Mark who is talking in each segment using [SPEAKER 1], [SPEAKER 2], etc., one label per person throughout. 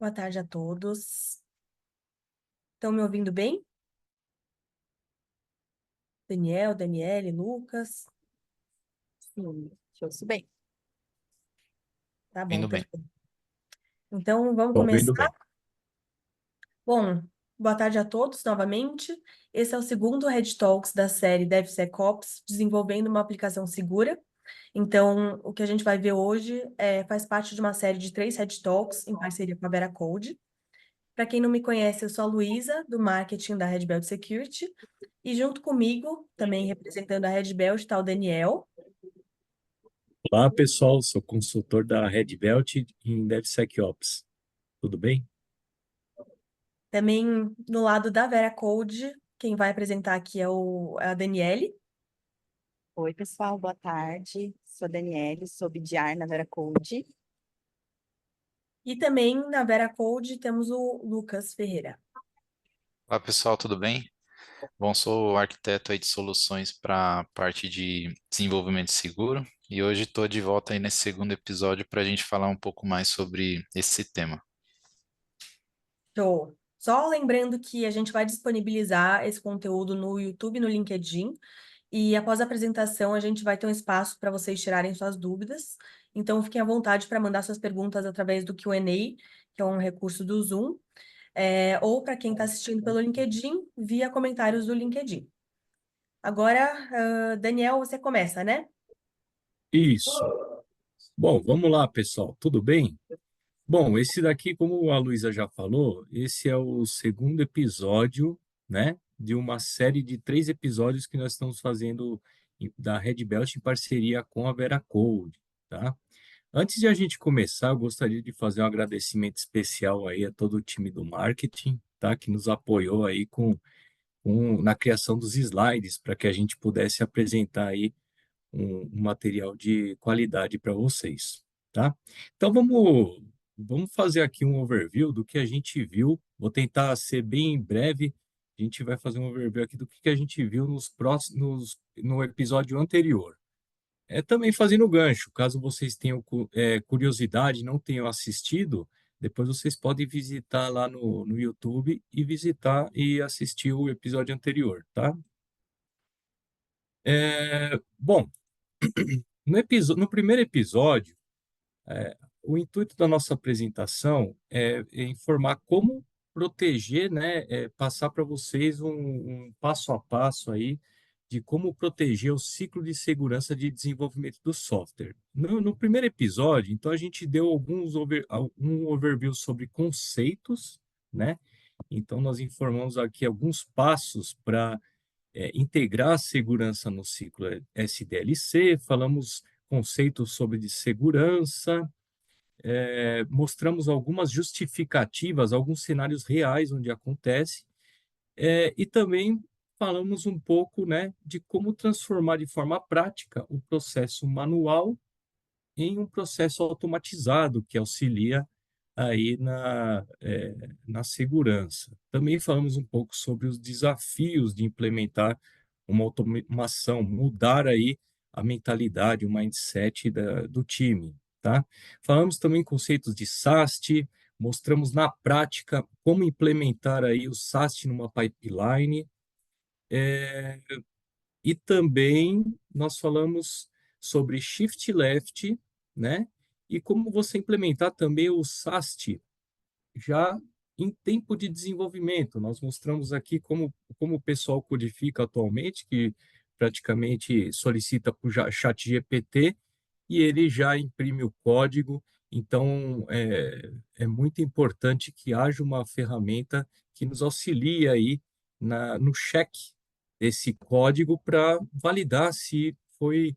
[SPEAKER 1] Boa tarde a todos. Estão me ouvindo bem? Daniel, Daniele, Lucas?
[SPEAKER 2] Sim, te ouço bem.
[SPEAKER 1] Tá bom,
[SPEAKER 3] Indo bem.
[SPEAKER 1] perfeito. Então, vamos
[SPEAKER 3] Tô ouvindo
[SPEAKER 1] começar?
[SPEAKER 3] bem.
[SPEAKER 1] Bom, boa tarde a todos novamente. Esse é o segundo Red Talks da série DevSecOps, desenvolvendo uma aplicação segura. Então, o que a gente vai ver hoje faz parte de uma série de 3 Red Talks em parceria com a Veracode. Para quem não me conhece, eu sou a Luísa, do marketing da Red Belt Security. E junto comigo, também representando a Red Belt, está o Daniel.
[SPEAKER 3] Olá, pessoal. Sou consultor da Red Belt em DevSecOps. Tudo bem?
[SPEAKER 1] Também no lado da Veracode, quem vai apresentar aqui é a Daniele.
[SPEAKER 2] Oi, pessoal, boa tarde. Sou a Daniele, sou BDR na Veracode.
[SPEAKER 1] E também na Veracode temos o Lucas Ferreira.
[SPEAKER 3] Olá, pessoal, tudo bem? Bom, sou arquiteto aí de soluções para a parte de desenvolvimento seguro e hoje estou de volta aí nesse segundo episódio para a gente falar um pouco mais sobre esse tema.
[SPEAKER 1] Show! Só lembrando que a gente vai disponibilizar esse conteúdo no YouTube e no LinkedIn. E após a apresentação, a gente vai ter um espaço para vocês tirarem suas dúvidas. Então, fiquem à vontade para mandar suas perguntas através do Q&A, que é um recurso do Zoom, ou para quem está assistindo pelo LinkedIn, via comentários do LinkedIn. Agora, Daniel, você começa, né?
[SPEAKER 3] Isso. Bom, vamos lá, pessoal. Tudo bem? Bom, esse daqui, como a Luísa já falou, esse é o segundo episódio, né, de uma série de 3 episódios que nós estamos fazendo da Red Belt em parceria com a Veracode, tá? Antes de a gente começar, eu gostaria de fazer um agradecimento especial aí a todo o time do marketing, tá? Que nos apoiou aí na criação dos slides para que a gente pudesse apresentar aí um material de qualidade para vocês, tá? Então vamos fazer aqui um overview do que a gente viu. Vou tentar ser bem breve. A gente vai fazer um overview aqui do que a gente viu no episódio anterior. Também fazendo gancho, caso vocês tenham curiosidade, não tenham assistido, depois vocês podem visitar lá no YouTube e visitar e assistir o episódio anterior, tá? Bom, no primeiro episódio, o intuito da nossa apresentação é informar como proteger, né, passar para vocês um passo a passo aí de como proteger o ciclo de segurança de desenvolvimento do software. No primeiro episódio, então, a gente deu um overview sobre conceitos, né? Então, nós informamos aqui alguns passos para integrar a segurança no ciclo SDLC, falamos conceitos sobre de segurança, mostramos algumas justificativas, alguns cenários reais onde acontece, e também falamos um pouco, né, de como transformar de forma prática o processo manual em um processo automatizado que auxilia aí na segurança. Também falamos um pouco sobre os desafios de implementar uma automação, mudar aí a mentalidade, o mindset do time, tá? Falamos também conceitos de SAST, mostramos na prática como implementar aí o SAST numa pipeline, e também nós falamos sobre Shift Left, né? E como você implementar também o SAST já em tempo de desenvolvimento. Nós mostramos aqui como o pessoal codifica atualmente, que praticamente solicita para o chat GPT e ele já imprime o código. Então, é muito importante que haja uma ferramenta que nos auxilie aí no check desse código para validar se foi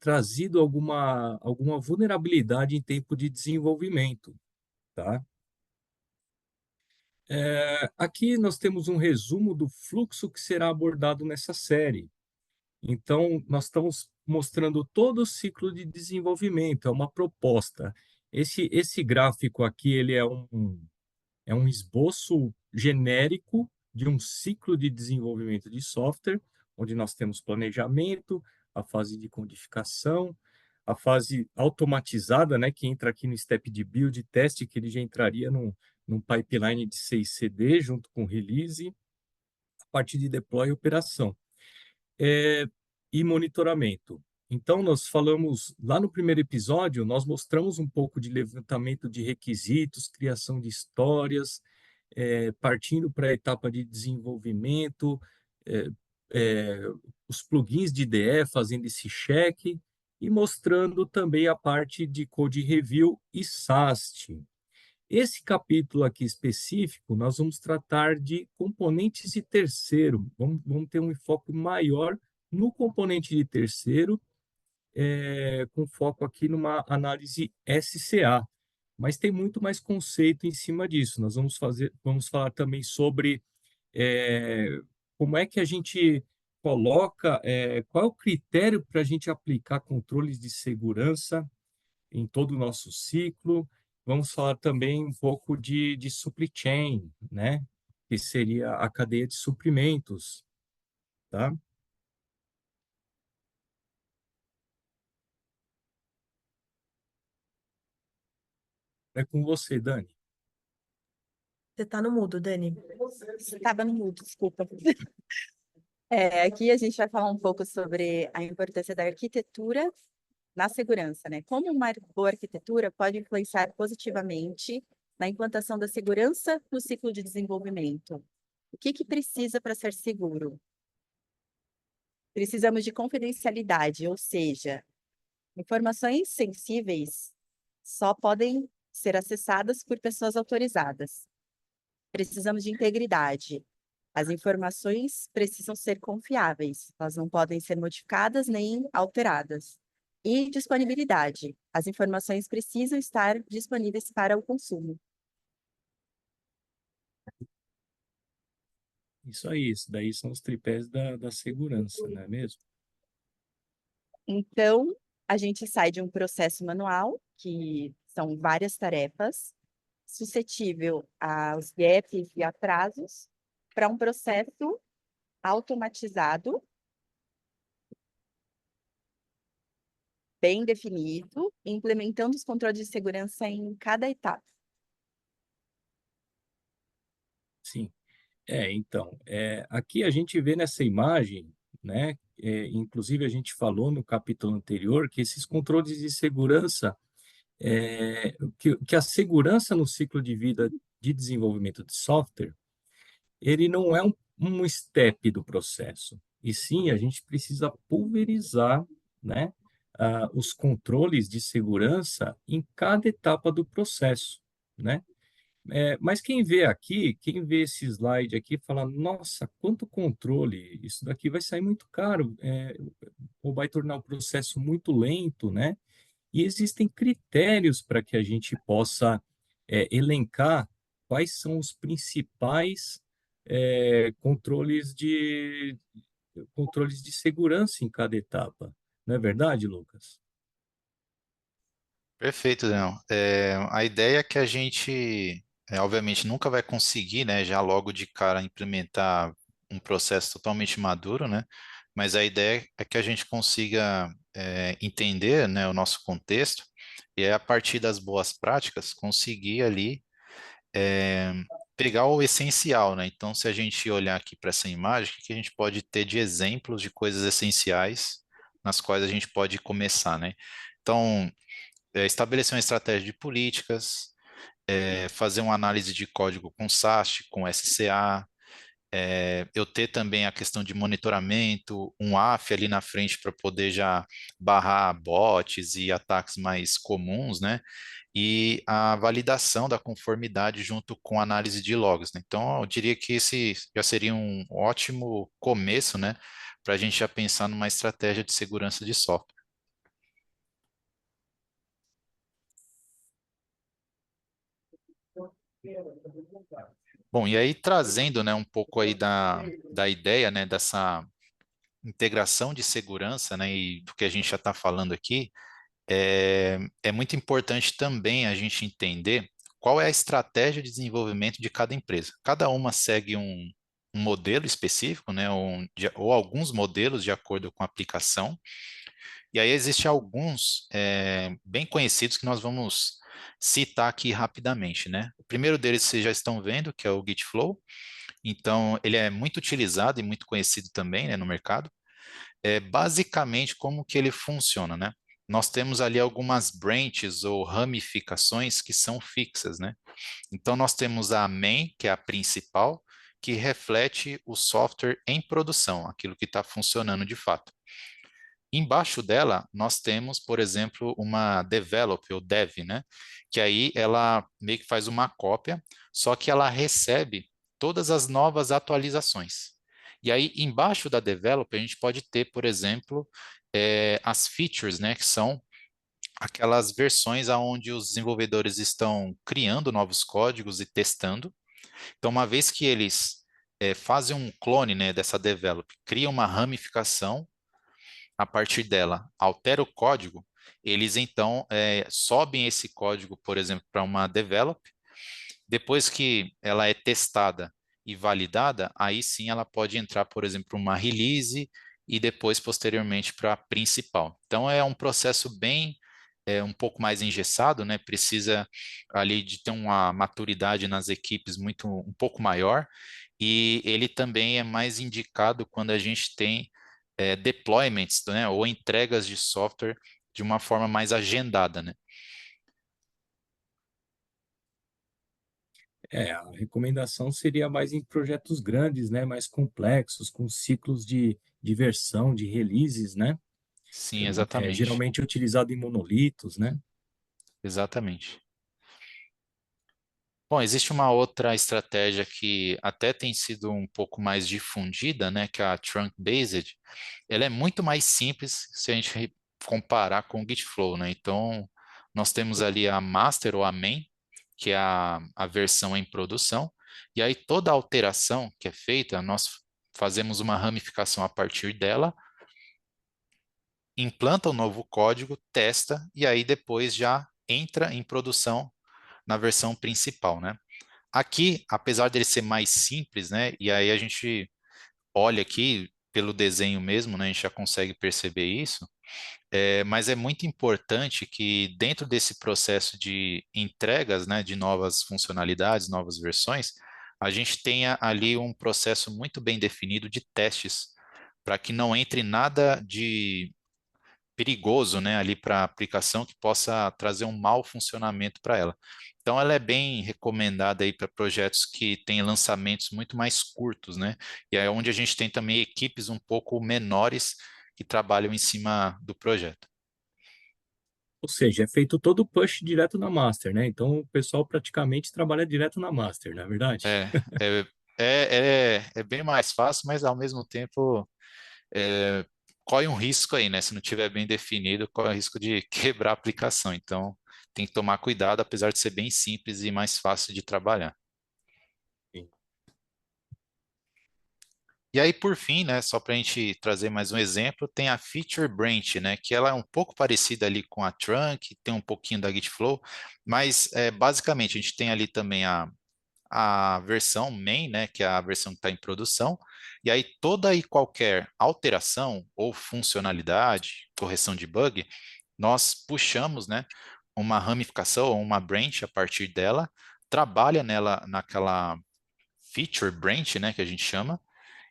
[SPEAKER 3] trazido alguma vulnerabilidade em tempo de desenvolvimento, tá? Aqui nós temos um resumo do fluxo que será abordado nessa série. Então, nós estamos mostrando todo o ciclo de desenvolvimento, é uma proposta. Esse gráfico aqui, ele é um esboço genérico de um ciclo de desenvolvimento de software, onde nós temos planejamento, a fase de codificação, a fase automatizada, né, que entra aqui no step de build e teste, que ele já entraria num pipeline de CI/CD junto com release, a parte de deploy e operação. E monitoramento. Então, nós falamos lá no primeiro episódio, nós mostramos um pouco de levantamento de requisitos, criação de histórias, partindo para a etapa de desenvolvimento, é, é, os plugins de IDE fazendo esse check e mostrando também a parte de code review e SAST. Esse capítulo aqui específico, nós vamos tratar de componentes de terceiro. Vamos ter um enfoque maior no componente de terceiro, com foco aqui numa análise SCA. Mas tem muito mais conceito em cima disso. Nós vamos falar também sobre como é que a gente coloca, qual é o critério para a gente aplicar controles de segurança em todo o nosso ciclo. Vamos falar também um pouco de supply chain, né? Que seria a cadeia de suprimentos, tá? É com você, Dani.
[SPEAKER 1] Você está no mudo, Dani.
[SPEAKER 2] Estava no mudo, desculpa. Aqui a gente vai falar um pouco sobre a importância da arquitetura na segurança, né? Como uma boa arquitetura pode influenciar positivamente na implantação da segurança no ciclo de desenvolvimento. O que precisa para ser seguro? Precisamos de confidencialidade, ou seja, informações sensíveis só podem ser acessadas por pessoas autorizadas. Precisamos de integridade. As informações precisam ser confiáveis, elas não podem ser modificadas nem alteradas. E disponibilidade. As informações precisam estar disponíveis para o consumo.
[SPEAKER 3] Isso aí, isso daí são os tripés da segurança, não é mesmo?
[SPEAKER 2] Então, a gente sai de um processo manual, que são várias tarefas, suscetível aos gaps e atrasos, para um processo automatizado, bem definido, implementando os controles de segurança em cada etapa.
[SPEAKER 3] Sim. Então, aqui a gente vê nessa imagem, né? Inclusive a gente falou no capítulo anterior que esses controles de segurança, que a segurança no ciclo de vida de desenvolvimento de software, ele não é um step do processo, e sim a gente precisa pulverizar, né, os controles de segurança em cada etapa do processo, né? Mas quem vê aqui, quem vê esse slide aqui, fala: nossa, quanto controle! Isso daqui vai sair muito caro, ou vai tornar o processo muito lento, né? E existem critérios para que a gente possa elencar quais são os principais controles de segurança em cada etapa. Não é verdade, Lucas?
[SPEAKER 4] Perfeito, Leão. A ideia é que a gente, obviamente, nunca vai conseguir, né, já logo de cara implementar um processo totalmente maduro, né? Mas a ideia é que a gente consiga, entender, né, o nosso contexto e aí, a partir das boas práticas, conseguir ali é, pegar o essencial, né? Então, se a gente olhar aqui para essa imagem, o que a gente pode ter de exemplos de coisas essenciais nas quais a gente pode começar, né? Então, estabelecer uma estratégia de políticas, fazer uma análise de código com SAST, com SCA, eu ter também a questão de monitoramento, um AF ali na frente para poder já barrar bots e ataques mais comuns, né? E a validação da conformidade junto com a análise de logs, né? Então, eu diria que esse já seria um ótimo começo, né? Para a gente já pensar numa estratégia de segurança de software. Bom, e aí trazendo, né, um pouco aí da ideia, né, dessa integração de segurança, né, e do que a gente já está falando aqui, é muito importante também a gente entender qual é a estratégia de desenvolvimento de cada empresa. Cada uma segue um modelo específico, né, ou alguns modelos de acordo com a aplicação, E aí existem alguns bem conhecidos que nós vamos citar aqui rapidamente, né? O primeiro deles vocês já estão vendo, que é o Gitflow. Então, ele é muito utilizado e muito conhecido também, né, no mercado. Basicamente, como que ele funciona, né? Nós temos ali algumas branches ou ramificações que são fixas, né? Então, nós temos a main, que é a principal, que reflete o software em produção, aquilo que está funcionando de fato. Embaixo dela, nós temos, por exemplo, uma develop ou dev, né? Que aí ela meio que faz uma cópia, só que ela recebe todas as novas atualizações. E aí, embaixo da develop, a gente pode ter, por exemplo, as features, né? Que são aquelas versões onde os desenvolvedores estão criando novos códigos e testando. Então, uma vez que eles fazem um clone, né, dessa develop, criam uma ramificação, a partir dela altera o código, eles então sobem esse código, por exemplo, para uma develop. Depois que ela é testada e validada, aí sim ela pode entrar, por exemplo, para uma release e depois, posteriormente, para a principal. Então é um processo bem um pouco mais engessado, né? Precisa ali de ter uma maturidade nas equipes um pouco maior, e ele também é mais indicado quando a gente tem deployments, né, ou entregas de software de uma forma mais agendada, né?
[SPEAKER 3] A recomendação seria mais em projetos grandes, né? Mais complexos, com ciclos de versão, de releases, né?
[SPEAKER 4] Sim,
[SPEAKER 3] É
[SPEAKER 4] exatamente.
[SPEAKER 3] geralmente utilizado em monolitos, né?
[SPEAKER 4] Exatamente. Bom, existe uma outra estratégia que até tem sido um pouco mais difundida, né, que é a Trunk Based. Ela é muito mais simples se a gente comparar com o Gitflow, né? Então, nós temos ali a master ou a main, que é a versão em produção, e aí toda alteração que é feita, nós fazemos uma ramificação a partir dela, implanta o novo código, testa, e aí depois já entra em produção na versão principal, né? Aqui, apesar dele ser mais simples, né? E aí a gente olha aqui pelo desenho mesmo, né? A gente já consegue perceber isso. Mas é muito importante que dentro desse processo de entregas, né, de novas funcionalidades, novas versões, a gente tenha ali um processo muito bem definido de testes, para que não entre nada de perigoso, né, ali para a aplicação que possa trazer um mau funcionamento para ela. Então, ela é bem recomendada aí para projetos que têm lançamentos muito mais curtos, né? E é onde a gente tem também equipes um pouco menores que trabalham em cima do projeto.
[SPEAKER 3] Ou seja, é feito todo o push direto na master, né? Então o pessoal praticamente trabalha direto na master, não é verdade?
[SPEAKER 4] É, é, é bem mais fácil, mas ao mesmo tempo é, corre um risco aí, né? Se não tiver bem definido, corre o risco de quebrar a aplicação. Então, tem que tomar cuidado, apesar de ser bem simples e mais fácil de trabalhar.
[SPEAKER 3] Sim.
[SPEAKER 4] E aí, por fim, né, só para a gente trazer mais um exemplo, tem a Feature Branch, né, que ela é um pouco parecida ali com a Trunk, tem um pouquinho da Gitflow, mas basicamente a gente tem ali também a versão main, né, que é a versão que está em produção, e aí toda e qualquer alteração ou funcionalidade, correção de bug, nós puxamos, né, uma ramificação ou uma branch a partir dela, trabalha nela naquela feature branch, né, que a gente chama,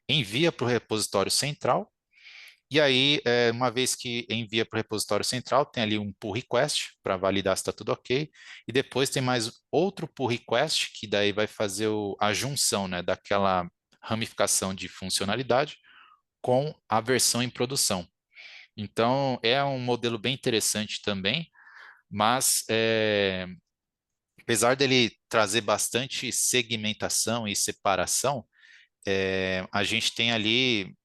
[SPEAKER 4] envia para o repositório central, e aí, uma vez que envia para o repositório central, tem ali um pull request para validar se está tudo ok, e depois tem mais outro pull request, que daí vai fazer a junção, né, daquela ramificação de funcionalidade com a versão em produção. Então, é um modelo bem interessante também, mas apesar dele trazer bastante segmentação e separação, a gente tem ali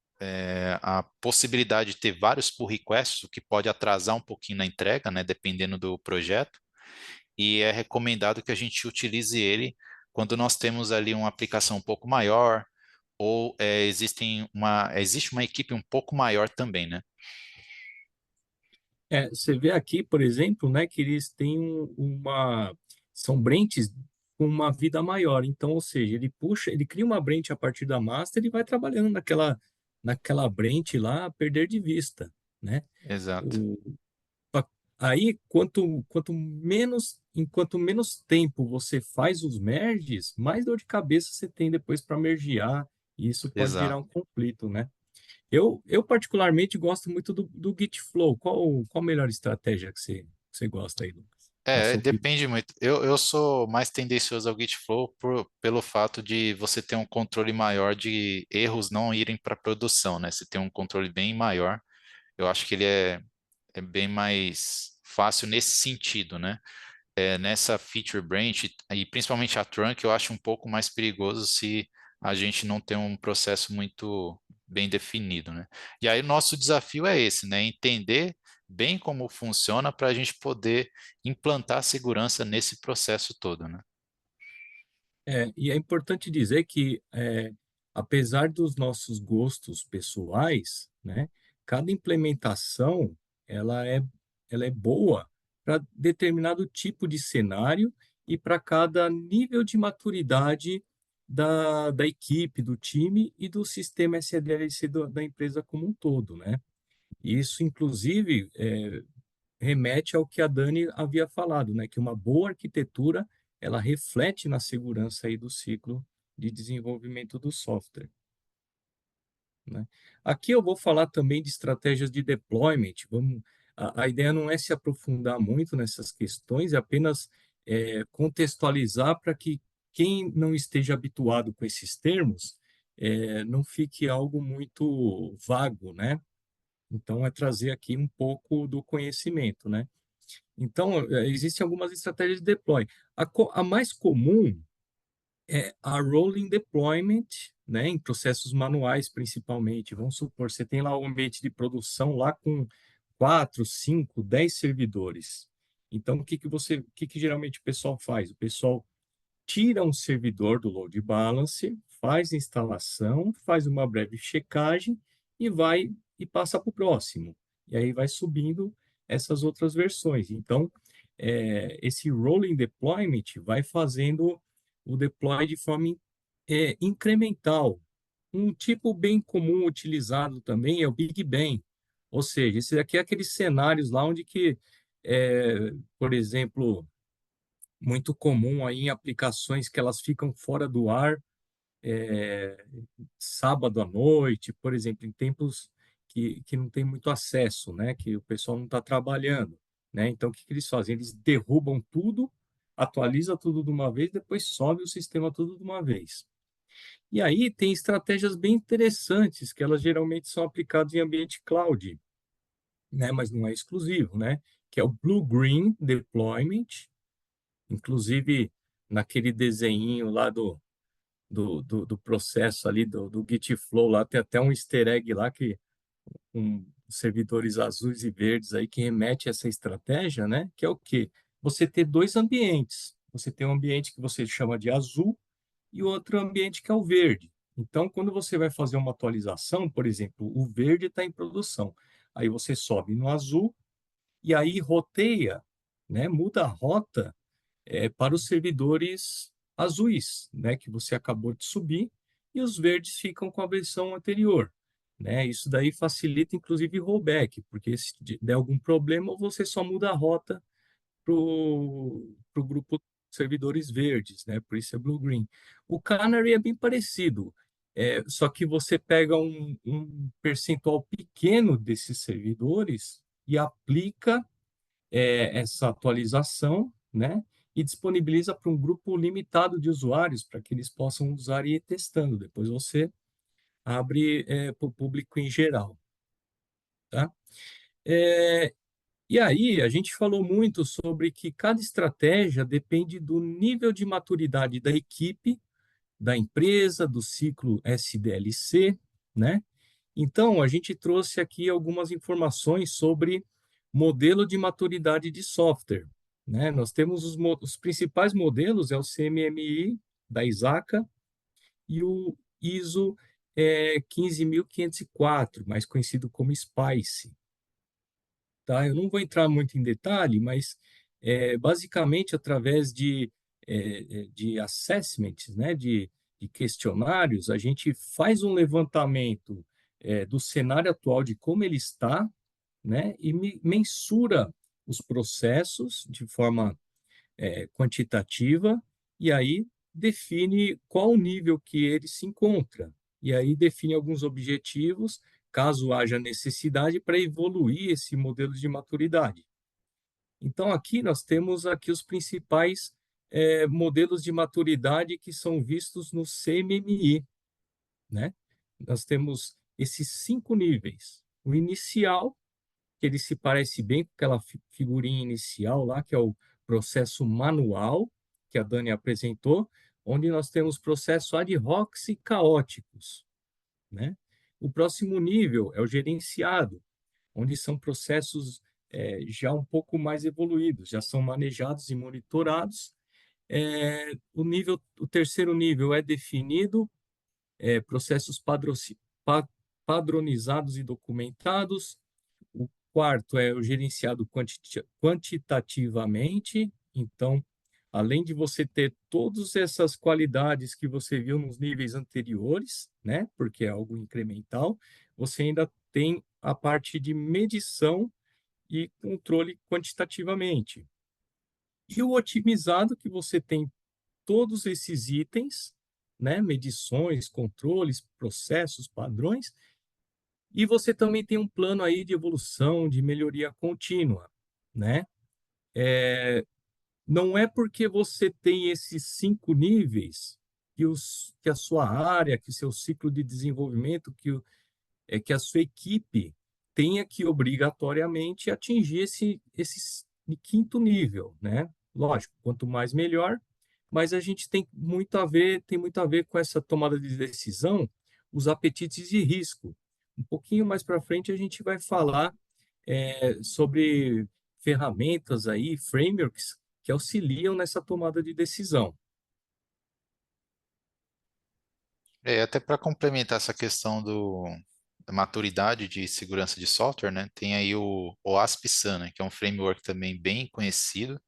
[SPEAKER 4] a possibilidade de ter vários pull requests, o que pode atrasar um pouquinho na entrega, né, dependendo do projeto, e é recomendado que a gente utilize ele quando nós temos ali uma aplicação um pouco maior, ou existe uma equipe um pouco maior também, né?
[SPEAKER 3] Você vê aqui, por exemplo, né, que eles têm são branches com uma vida maior. Então, ou seja, ele cria uma branch a partir da master e vai trabalhando naquela branch lá a perder de vista. né?
[SPEAKER 4] Exato.
[SPEAKER 3] Pa- Aí, enquanto menos tempo você faz os merges, mais dor de cabeça você tem depois para mergear, e isso pode gerar
[SPEAKER 4] Exato.
[SPEAKER 3] um conflito, né? Eu particularmente gosto muito do Git Flow. Qual a melhor estratégia que você gosta aí, Lucas? Na sua opinião?
[SPEAKER 4] Depende muito. Eu sou mais tendencioso ao Gitflow pelo fato de você ter um controle maior de erros não irem para produção, né? Você tem um controle bem maior. Eu acho que é bem mais fácil nesse sentido, né? Nessa feature branch, e principalmente a trunk, eu acho um pouco mais perigoso se a gente não tem um processo muito bem definido, né? E aí o nosso desafio é esse, né? Entender bem como funciona para a gente poder implantar segurança nesse processo todo, né?
[SPEAKER 3] E é importante dizer que, apesar dos nossos gostos pessoais, né, cada implementação ela é, ela é boa para determinado tipo de cenário e para cada nível de maturidade da equipe, do time e do sistema SDLC da empresa como um todo, né? Isso, inclusive, remete ao que a Dani havia falado, né? Que uma boa arquitetura ela reflete na segurança aí do ciclo de desenvolvimento do software, né? Aqui eu vou falar também de estratégias de deployment. A ideia não é se aprofundar muito nessas questões, é apenas contextualizar para que quem não esteja habituado com esses termos não fique algo muito vago, né? Então, é trazer aqui um pouco do conhecimento, né? Então, existem algumas estratégias de deploy. A mais comum é a rolling deployment, né, em processos manuais, principalmente. Vamos supor, você tem lá um ambiente de produção lá com 4, 5, 10 servidores. Então, o que geralmente o pessoal faz? O pessoal tira um servidor do load balancer, faz a instalação, faz uma breve checagem e vai e passa para o próximo. E aí vai subindo essas outras versões. Então, esse rolling deployment vai fazendo o deploy de forma incremental. Um tipo bem comum utilizado também é o Big Bang. Ou seja, esse daqui é aqueles cenários lá onde que, por exemplo, muito comum aí em aplicações que elas ficam fora do ar, é, sábado à noite, por exemplo, em tempos que não tem muito acesso, né? Que o pessoal não está trabalhando, né? Então, o que eles fazem? Eles derrubam tudo, atualiza tudo de uma vez, depois sobe o sistema tudo de uma vez. E aí tem estratégias bem interessantes que elas geralmente são aplicadas em ambiente cloud, né? Mas não é exclusivo, né? Que é o Blue-Green Deployment. Inclusive, naquele desenho lá do processo ali do Git Flow, lá tem até um easter egg lá que com servidores azuis e verdes aí que remete a essa estratégia, né? Que é o quê? Você ter dois ambientes. Você tem um ambiente que você chama de azul e outro ambiente que é o verde. Então, quando você vai fazer uma atualização, por exemplo, o verde está em produção. Aí você sobe no azul e aí roteia, né? Muda a rota para os servidores azuis, né, que você acabou de subir, e os verdes ficam com a versão anterior. Né? Isso daí facilita, inclusive, rollback, porque se der algum problema, você só muda a rota para o grupo de servidores verdes, né? Por isso é blue-green. O Canary é bem parecido, só que você pega um percentual pequeno desses servidores e aplica essa atualização, né? E disponibiliza para um grupo limitado de usuários para que eles possam usar e ir testando. Depois você abre para o público em geral, tá? É, e aí a gente falou muito sobre que cada estratégia depende do nível de maturidade da equipe, da empresa, do ciclo SDLC, né? Então, a gente trouxe aqui algumas informações sobre modelo de maturidade de software, né? Nós temos os principais modelos, é o CMMI da ISACA e o ISO 15504, mais conhecido como SPICE, tá? Eu não vou entrar muito em detalhe, mas basicamente através de assessments, né? De questionários, a gente faz um levantamento do cenário atual de como ele está, né? E mensura os processos de forma quantitativa, e aí define qual o nível que ele se encontra. E aí define alguns objetivos, caso haja necessidade, para evoluir esse modelo de maturidade. Então, aqui nós temos aqui os principais modelos de maturidade que são vistos no CMMI, né? Nós temos esses 5 níveis. O inicial, que ele se parece bem com aquela figurinha inicial lá, que é o processo manual, que a Dani apresentou, onde nós temos processos ad hoc e caóticos, né? O próximo nível é o gerenciado, onde são processos já um pouco mais evoluídos, já são manejados e monitorados. O terceiro nível é definido, processos padronizados e documentados. O quarto é o gerenciado quantitativamente. Então, além de você ter todas essas qualidades que você viu nos níveis anteriores, né? Porque é algo incremental, você ainda tem a parte de medição e controle quantitativamente. E o otimizado, que você tem todos esses itens, né? Medições, controles, processos, padrões, e você também tem um plano aí de evolução, de melhoria contínua, né? Não é porque você tem esses 5 níveis que a sua área, que o seu ciclo de desenvolvimento, que a sua equipe tenha que obrigatoriamente atingir esse quinto nível, né? Lógico, quanto mais melhor, mas a gente tem muito a ver com essa tomada de decisão, os apetites de risco. Um pouquinho mais para frente a gente vai falar sobre ferramentas aí, frameworks que auxiliam nessa tomada de decisão.
[SPEAKER 4] Até para complementar essa questão da maturidade de segurança de software, né? Tem aí o OASP-SAN, né? Que é um framework também bem conhecido.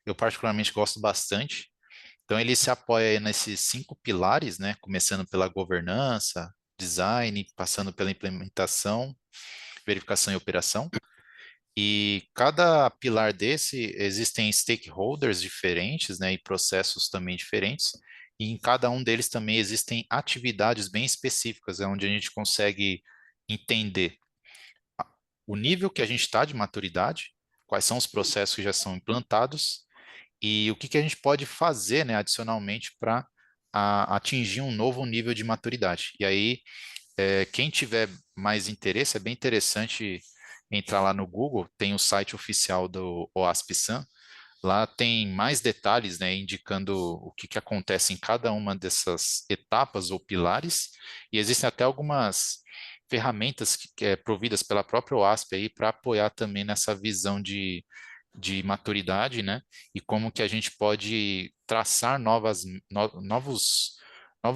[SPEAKER 4] Eu particularmente gosto bastante. Então ele se apoia aí nesses 5 pilares, né? Começando pela governança, design, passando pela implementação, verificação e operação. E cada pilar desse existem stakeholders diferentes, né, e processos também diferentes. E em cada um deles também existem atividades bem específicas, onde a gente consegue entender o nível que a gente está de maturidade, quais são os processos que já são implantados e o que que a gente pode fazer, né, adicionalmente para atingir um novo nível de maturidade. E aí quem tiver mais interesse, é bem interessante entrar lá no Google, tem o site oficial do OASP-SAN, lá tem mais detalhes, né, indicando o que acontece em cada uma dessas etapas ou pilares, e existem até algumas ferramentas providas pela própria OASP aí para apoiar também nessa visão de maturidade, né, e como que a gente pode traçar novos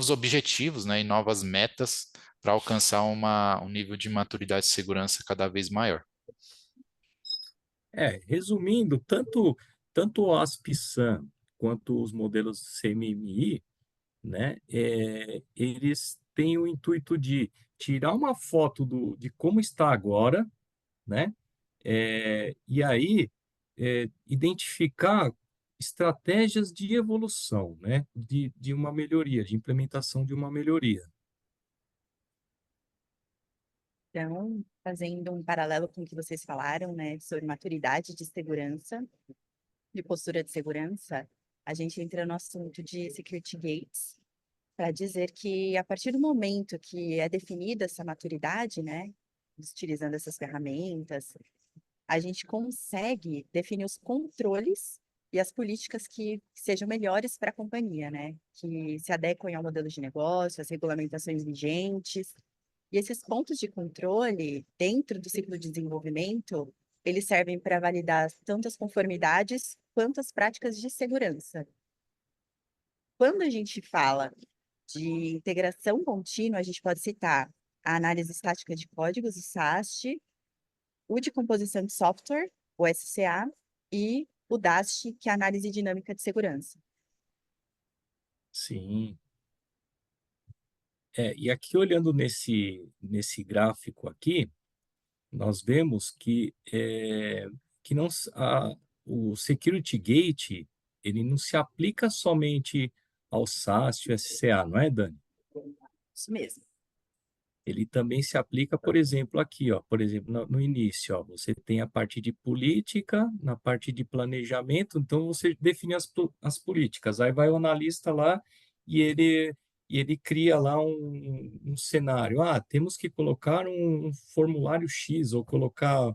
[SPEAKER 4] objetivos, né, e novas metas para alcançar um nível de maturidade e segurança cada vez maior.
[SPEAKER 3] Resumindo, tanto o ASP-SAN quanto os modelos CMMI, né, eles têm o intuito de tirar uma foto de como está agora, né, e aí identificar estratégias de evolução, né, de uma melhoria, de implementação de uma melhoria.
[SPEAKER 2] Então, fazendo um paralelo com o que vocês falaram, né, sobre maturidade de segurança, de postura de segurança, a gente entra no assunto de security gates, para dizer que a partir do momento que é definida essa maturidade, né, utilizando essas ferramentas, a gente consegue definir os controles e as políticas que sejam melhores para a companhia, né, que se adequem ao modelo de negócio, às regulamentações vigentes. E esses pontos de controle, dentro do ciclo de desenvolvimento, eles servem para validar tanto as conformidades quanto as práticas de segurança. Quando a gente fala de integração contínua, a gente pode citar a análise estática de códigos, o SAST, o de composição de software, o SCA, e o DAST, que é a análise dinâmica de segurança.
[SPEAKER 3] Sim. E aqui olhando nesse gráfico aqui, nós vemos que não, o Security Gate, ele não se aplica somente ao SAST e ao SCA, não é, Dani?
[SPEAKER 2] Isso mesmo.
[SPEAKER 3] Ele também se aplica, por exemplo, aqui, ó, por exemplo, no início, ó, você tem a parte de política, na parte de planejamento, então você define as políticas. Aí vai o analista lá e ele cria lá um cenário. Ah, temos que colocar um formulário X, ou colocar,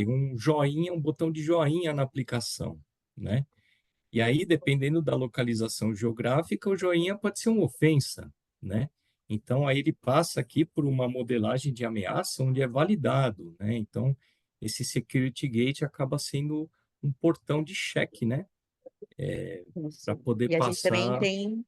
[SPEAKER 3] um joinha, um botão de joinha na aplicação, né? E aí, dependendo da localização geográfica, o joinha pode ser uma ofensa, né? Então, aí ele passa aqui por uma modelagem de ameaça onde é validado, né? Então, esse security gate acaba sendo um portão de cheque, né? Para
[SPEAKER 2] Isso.
[SPEAKER 3] poder
[SPEAKER 2] E a gente também
[SPEAKER 3] passar.
[SPEAKER 2] tem,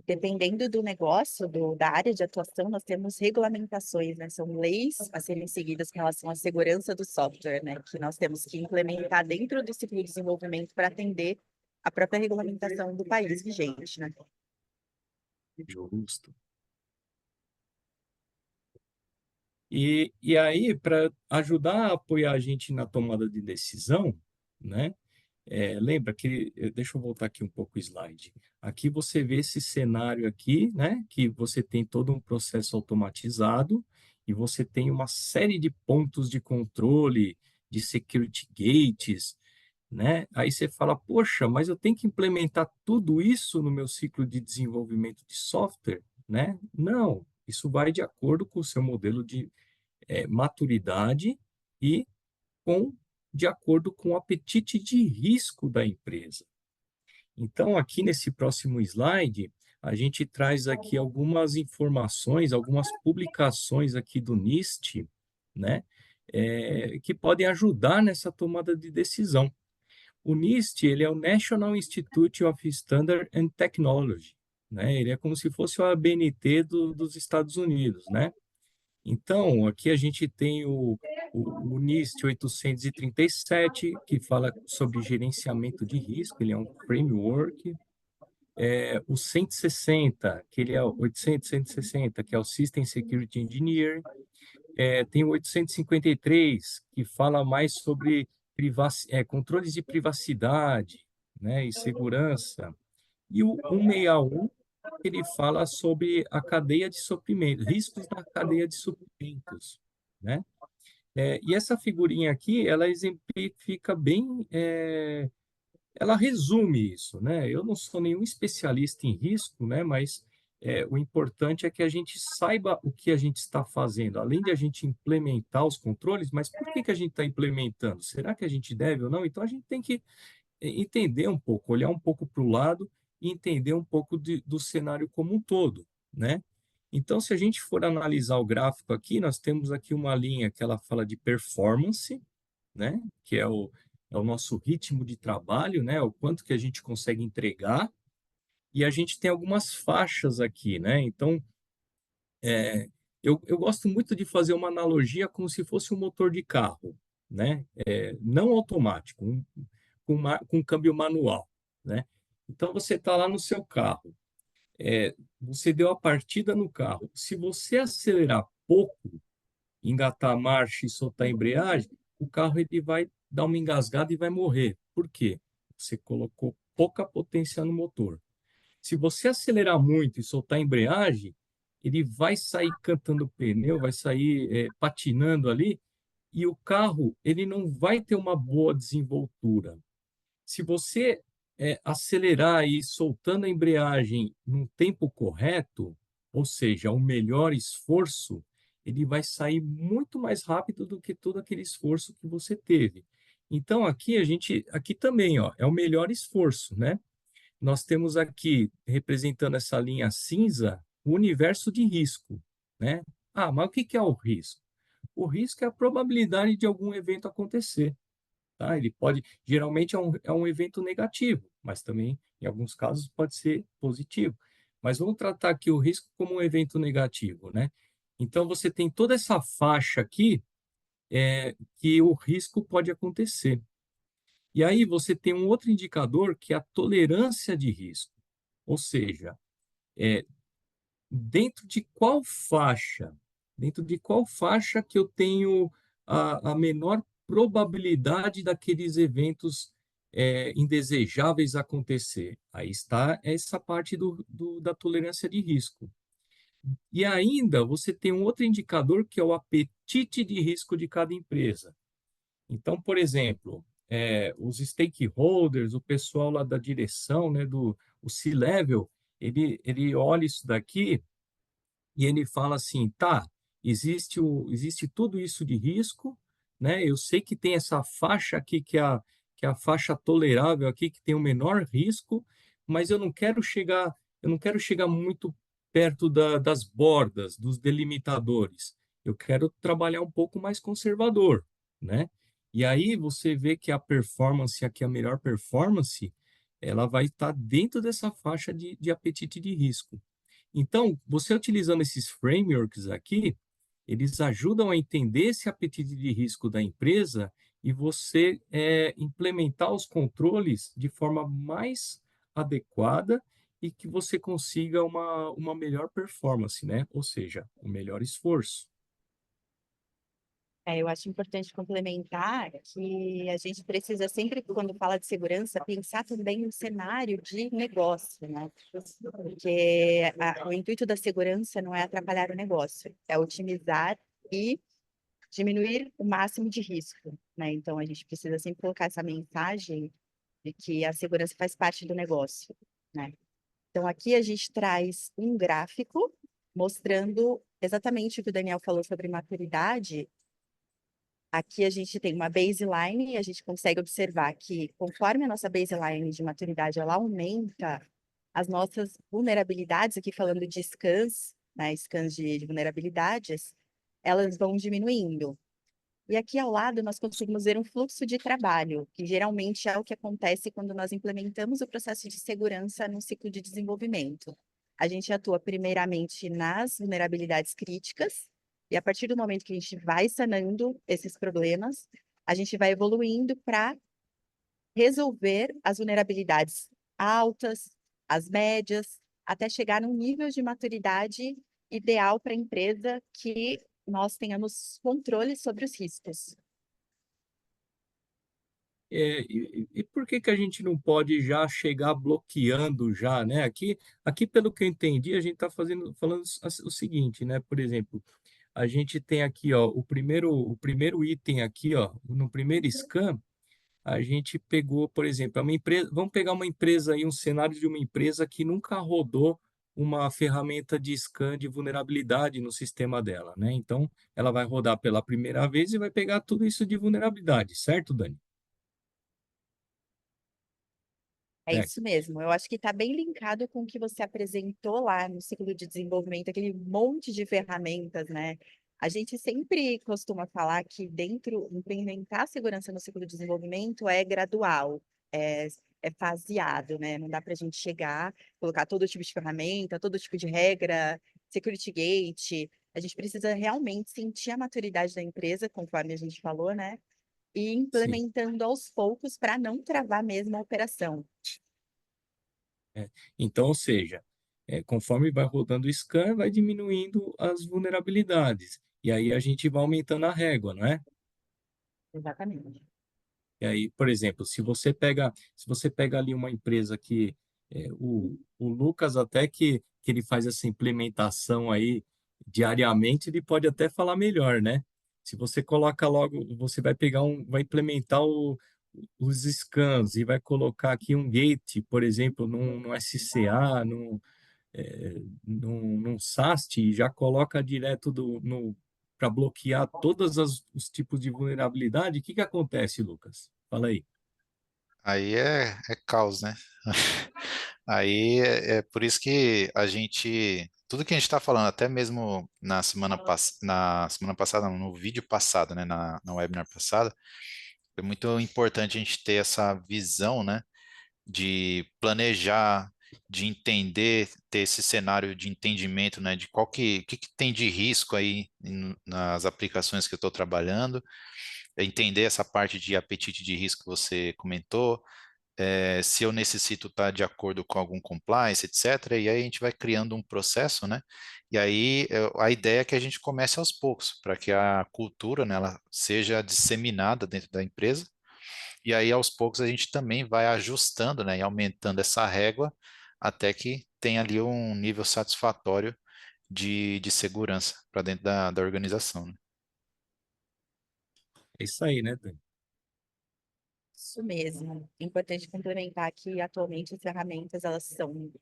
[SPEAKER 2] dependendo do negócio, da área de atuação, nós temos regulamentações, né? São leis a serem seguidas com relação à segurança do software, né? Que nós temos que implementar dentro do ciclo de desenvolvimento para atender a própria regulamentação do país vigente, né?
[SPEAKER 3] Justo. E aí, para ajudar a apoiar a gente na tomada de decisão, né? Lembra que, deixa eu voltar aqui um pouco o slide. Aqui você vê esse cenário aqui, né? Que você tem todo um processo automatizado e você tem uma série de pontos de controle, de security gates, né? Aí você fala, poxa, mas eu tenho que implementar tudo isso no meu ciclo de desenvolvimento de software, né? Não, isso vai de acordo com o seu modelo de maturidade e de acordo com o apetite de risco da empresa. Então, aqui nesse próximo slide, a gente traz aqui algumas informações, algumas publicações aqui do NIST, né, que podem ajudar nessa tomada de decisão. O NIST, ele é o National Institute of Standard and Technology, né? Ele é como se fosse o ABNT dos Estados Unidos, né? Então, aqui a gente tem o NIST 837, que fala sobre gerenciamento de risco, ele é um framework. O 160, que ele é o 160, que é o System Security Engineering. Tem o 853, que fala mais sobre controles de privacidade, né, e segurança. E o 161, ele fala sobre a cadeia de suprimentos, riscos da cadeia de suprimentos, né? E essa figurinha aqui, ela exemplifica bem, ela resume isso, né? Eu não sou nenhum especialista em risco, né? Mas o importante é que a gente saiba o que a gente está fazendo, além de a gente implementar os controles, mas por que a gente está implementando? Será que a gente deve ou não? Então a gente tem que entender um pouco, olhar um pouco para o lado e entender um pouco do cenário como um todo, né? Então, se a gente for analisar o gráfico aqui, nós temos aqui uma linha que ela fala de performance, né? Que é o nosso ritmo de trabalho, né? O quanto que a gente consegue entregar. E a gente tem algumas faixas aqui, né? Então, eu gosto muito de fazer uma analogia como se fosse um motor de carro, né? Não automático, com câmbio manual, né? Então você está lá no seu carro, você deu a partida no carro. Se você acelerar pouco, engatar a marcha e soltar a embreagem, o carro ele vai dar uma engasgada e vai morrer. Por quê? Você colocou pouca potência no motor. Se você acelerar muito e soltar a embreagem, ele vai sair cantando pneu, vai sair patinando ali, e o carro ele não vai ter uma boa desenvoltura. Se você acelerar e ir soltando a embreagem num tempo correto, ou seja, o melhor esforço, ele vai sair muito mais rápido do que todo aquele esforço que você teve. Então aqui também, ó, é o melhor esforço, né? Nós temos aqui representando essa linha cinza o universo de risco, né? Ah, mas o que é o risco? O risco é a probabilidade de algum evento acontecer. Tá? Ele pode, geralmente é um evento negativo, mas também, em alguns casos, pode ser positivo. Mas vamos tratar aqui o risco como um evento negativo, né? Então, você tem toda essa faixa aqui que o risco pode acontecer. E aí você tem um outro indicador que é a tolerância de risco. Ou seja, é, dentro de qual faixa, dentro de qual faixa que eu tenho a menor probabilidade daqueles eventos indesejáveis acontecer. Aí está essa parte da tolerância de risco. E ainda você tem um outro indicador que é o apetite de risco de cada empresa. Então, por exemplo, os stakeholders, o pessoal lá da direção, né, o C-level, ele olha isso daqui e ele fala assim, tá, existe tudo isso de risco, né? Eu sei que tem essa faixa aqui que é a faixa tolerável aqui que tem o menor risco, mas eu não quero chegar muito perto das bordas, dos delimitadores. Eu quero trabalhar um pouco mais conservador, né? E aí você vê que a performance aqui, a melhor performance, ela vai estar dentro dessa faixa de apetite de risco. Então, você utilizando esses frameworks aqui, eles ajudam a entender esse apetite de risco da empresa e você implementar os controles de forma mais adequada e que você consiga uma melhor performance, né? Ou seja, um melhor esforço.
[SPEAKER 2] Eu acho importante complementar que a gente precisa sempre, quando fala de segurança, pensar também no cenário de negócio, né? Porque o intuito da segurança não é atrapalhar o negócio, é otimizar e diminuir o máximo de risco, né? Então, a gente precisa sempre colocar essa mensagem de que a segurança faz parte do negócio, né? Então, aqui a gente traz um gráfico mostrando exatamente o que o Daniel falou sobre maturidade. Aqui a gente tem uma baseline e a gente consegue observar que, conforme a nossa baseline de maturidade ela aumenta, as nossas vulnerabilidades, aqui falando de scans, né, scans de vulnerabilidades, elas vão diminuindo. E aqui ao lado nós conseguimos ver um fluxo de trabalho, que geralmente é o que acontece quando nós implementamos o processo de segurança no ciclo de desenvolvimento. A gente atua primeiramente nas vulnerabilidades críticas, e a partir do momento que a gente vai sanando esses problemas, a gente vai evoluindo para resolver as vulnerabilidades altas, as médias, até chegar num nível de maturidade ideal para a empresa que nós tenhamos controle sobre os riscos.
[SPEAKER 3] E por que que a gente não pode já chegar bloqueando já, né? Aqui pelo que eu entendi, a gente está falando o seguinte, né? Por exemplo, a gente tem aqui, ó, o primeiro item aqui, ó, no primeiro scan, a gente pegou, por exemplo, uma empresa, vamos pegar uma empresa aí, um cenário de uma empresa que nunca rodou uma ferramenta de scan de vulnerabilidade no sistema dela, né? Então, ela vai rodar pela primeira vez e vai pegar tudo isso de vulnerabilidade, certo, Dani?
[SPEAKER 2] É
[SPEAKER 3] É,
[SPEAKER 2] isso mesmo. Eu acho que está bem linkado com o que você apresentou lá no ciclo de desenvolvimento, aquele monte de ferramentas, né? A gente sempre costuma falar que implementar a segurança no ciclo de desenvolvimento é gradual, é faseado, né? Não dá para a gente chegar, colocar todo tipo de ferramenta, todo tipo de regra, security gate. A gente precisa realmente sentir a maturidade da empresa, conforme a gente falou, né? E
[SPEAKER 3] sim.
[SPEAKER 2] implementando aos poucos para não travar mesmo a operação.
[SPEAKER 3] É. Então, ou seja, conforme vai rodando o scan, vai diminuindo as vulnerabilidades. E aí a gente vai aumentando a régua, não é?
[SPEAKER 2] Exatamente.
[SPEAKER 3] E aí, por exemplo, se você pega ali uma empresa que o Lucas até que ele faz essa implementação aí diariamente, ele pode até falar melhor, né? Se você coloca logo, você vai implementar os scans e vai colocar aqui um gate, por exemplo, num SCA, num SAST, e já coloca direto para bloquear todos os tipos de vulnerabilidade, o que que acontece, Lucas? Fala aí.
[SPEAKER 4] Aí é caos, né? Aí é por isso que tudo que a gente está falando, até mesmo na semana passada, não, no vídeo passado, né, na webinar passada, é muito importante a gente ter essa visão, né, de planejar, de entender, ter esse cenário de entendimento, né, de que tem de risco aí nas aplicações que eu estou trabalhando, entender essa parte de apetite de risco que você comentou, se eu necessito estar de acordo com algum compliance, etc. E aí a gente vai criando um processo, né? E aí a ideia é que a gente comece aos poucos, para que a cultura, né, ela seja disseminada dentro da empresa. E aí aos poucos a gente também vai ajustando, né, e aumentando essa régua até que tenha ali um nível satisfatório de segurança para dentro da organização, né?
[SPEAKER 3] É isso aí, né, Dani?
[SPEAKER 2] Isso mesmo. Importante complementar que atualmente as ferramentas elas estão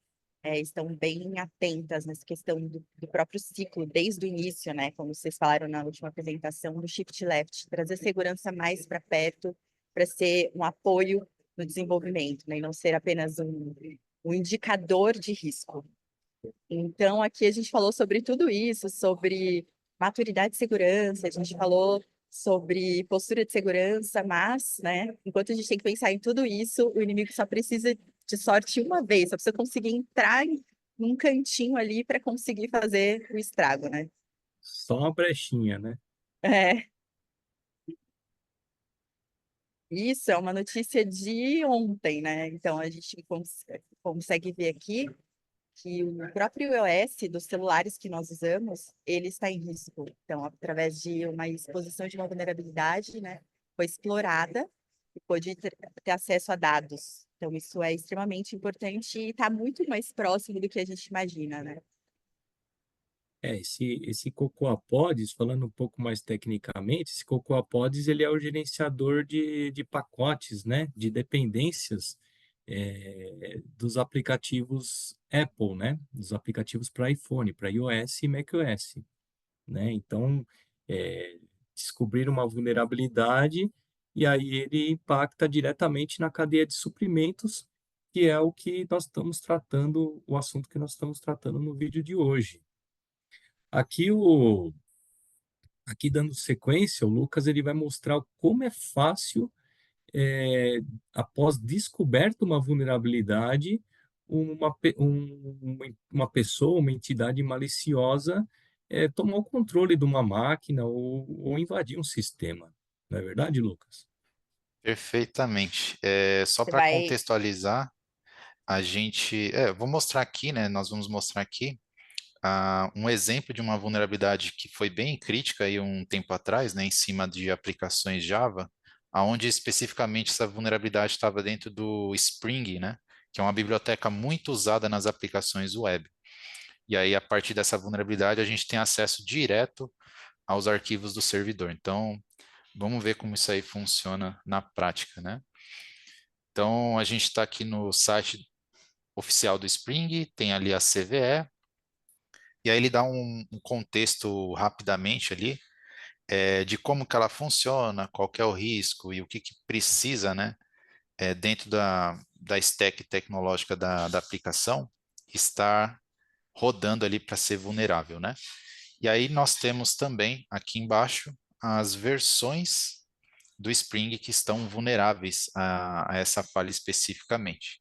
[SPEAKER 2] bem atentas nessa questão do próprio ciclo, desde o início, né? Como vocês falaram na última apresentação, do shift left, trazer segurança mais para perto, para ser um apoio no desenvolvimento, né? E não ser apenas um indicador de risco. Então, aqui a gente falou sobre tudo isso, sobre maturidade de segurança, a gente falou sobre postura de segurança, mas, né, enquanto a gente tem que pensar em tudo isso, o inimigo só precisa de sorte uma vez, só precisa conseguir entrar num cantinho ali para conseguir fazer o estrago, né?
[SPEAKER 3] Só uma brechinha, né?
[SPEAKER 2] É, isso é uma notícia de ontem, né? Então a gente consegue ver aqui que o próprio iOS dos celulares que nós usamos, ele está em risco. Então, através de uma exposição de uma vulnerabilidade, né, foi explorada e pôde ter acesso a dados. Então, isso é extremamente importante e está muito mais próximo do que a gente imagina, né?
[SPEAKER 3] Esse Cocoa Pods, falando um pouco mais tecnicamente, esse Cocoa Pods, ele é o gerenciador de pacotes, né, de dependências dos aplicativos Apple, né, dos aplicativos para iPhone, para iOS e macOS, né? Então, é, descobrir uma vulnerabilidade e aí ele impacta diretamente na cadeia de suprimentos, que é o que nós estamos tratando, o assunto que nós estamos tratando no vídeo de hoje. Aqui aqui dando sequência, o Lucas ele vai mostrar como é fácil, após descoberta uma vulnerabilidade, uma pessoa, uma entidade maliciosa tomar o controle de uma máquina ou invadir um sistema. Não é verdade, Lucas?
[SPEAKER 4] Perfeitamente. Só
[SPEAKER 2] Você
[SPEAKER 4] para
[SPEAKER 2] vai.
[SPEAKER 4] contextualizar, vou mostrar aqui, né? Nós vamos mostrar aqui um exemplo de uma vulnerabilidade que foi bem crítica aí um tempo atrás, né, em cima de aplicações Java, aonde especificamente essa vulnerabilidade estava dentro do Spring, né, que é uma biblioteca muito usada nas aplicações web. E aí, a partir dessa vulnerabilidade, a gente tem acesso direto aos arquivos do servidor. Então, vamos ver como isso aí funciona na prática, né? Então, a gente está aqui no site oficial do Spring, tem ali a CVE, e aí ele dá um contexto rapidamente ali de como que ela funciona, qual que é o risco e o que precisa, né, dentro da stack tecnológica da aplicação, estar rodando ali para ser vulnerável, né? E aí nós temos também aqui embaixo as versões do Spring que estão vulneráveis a essa falha especificamente.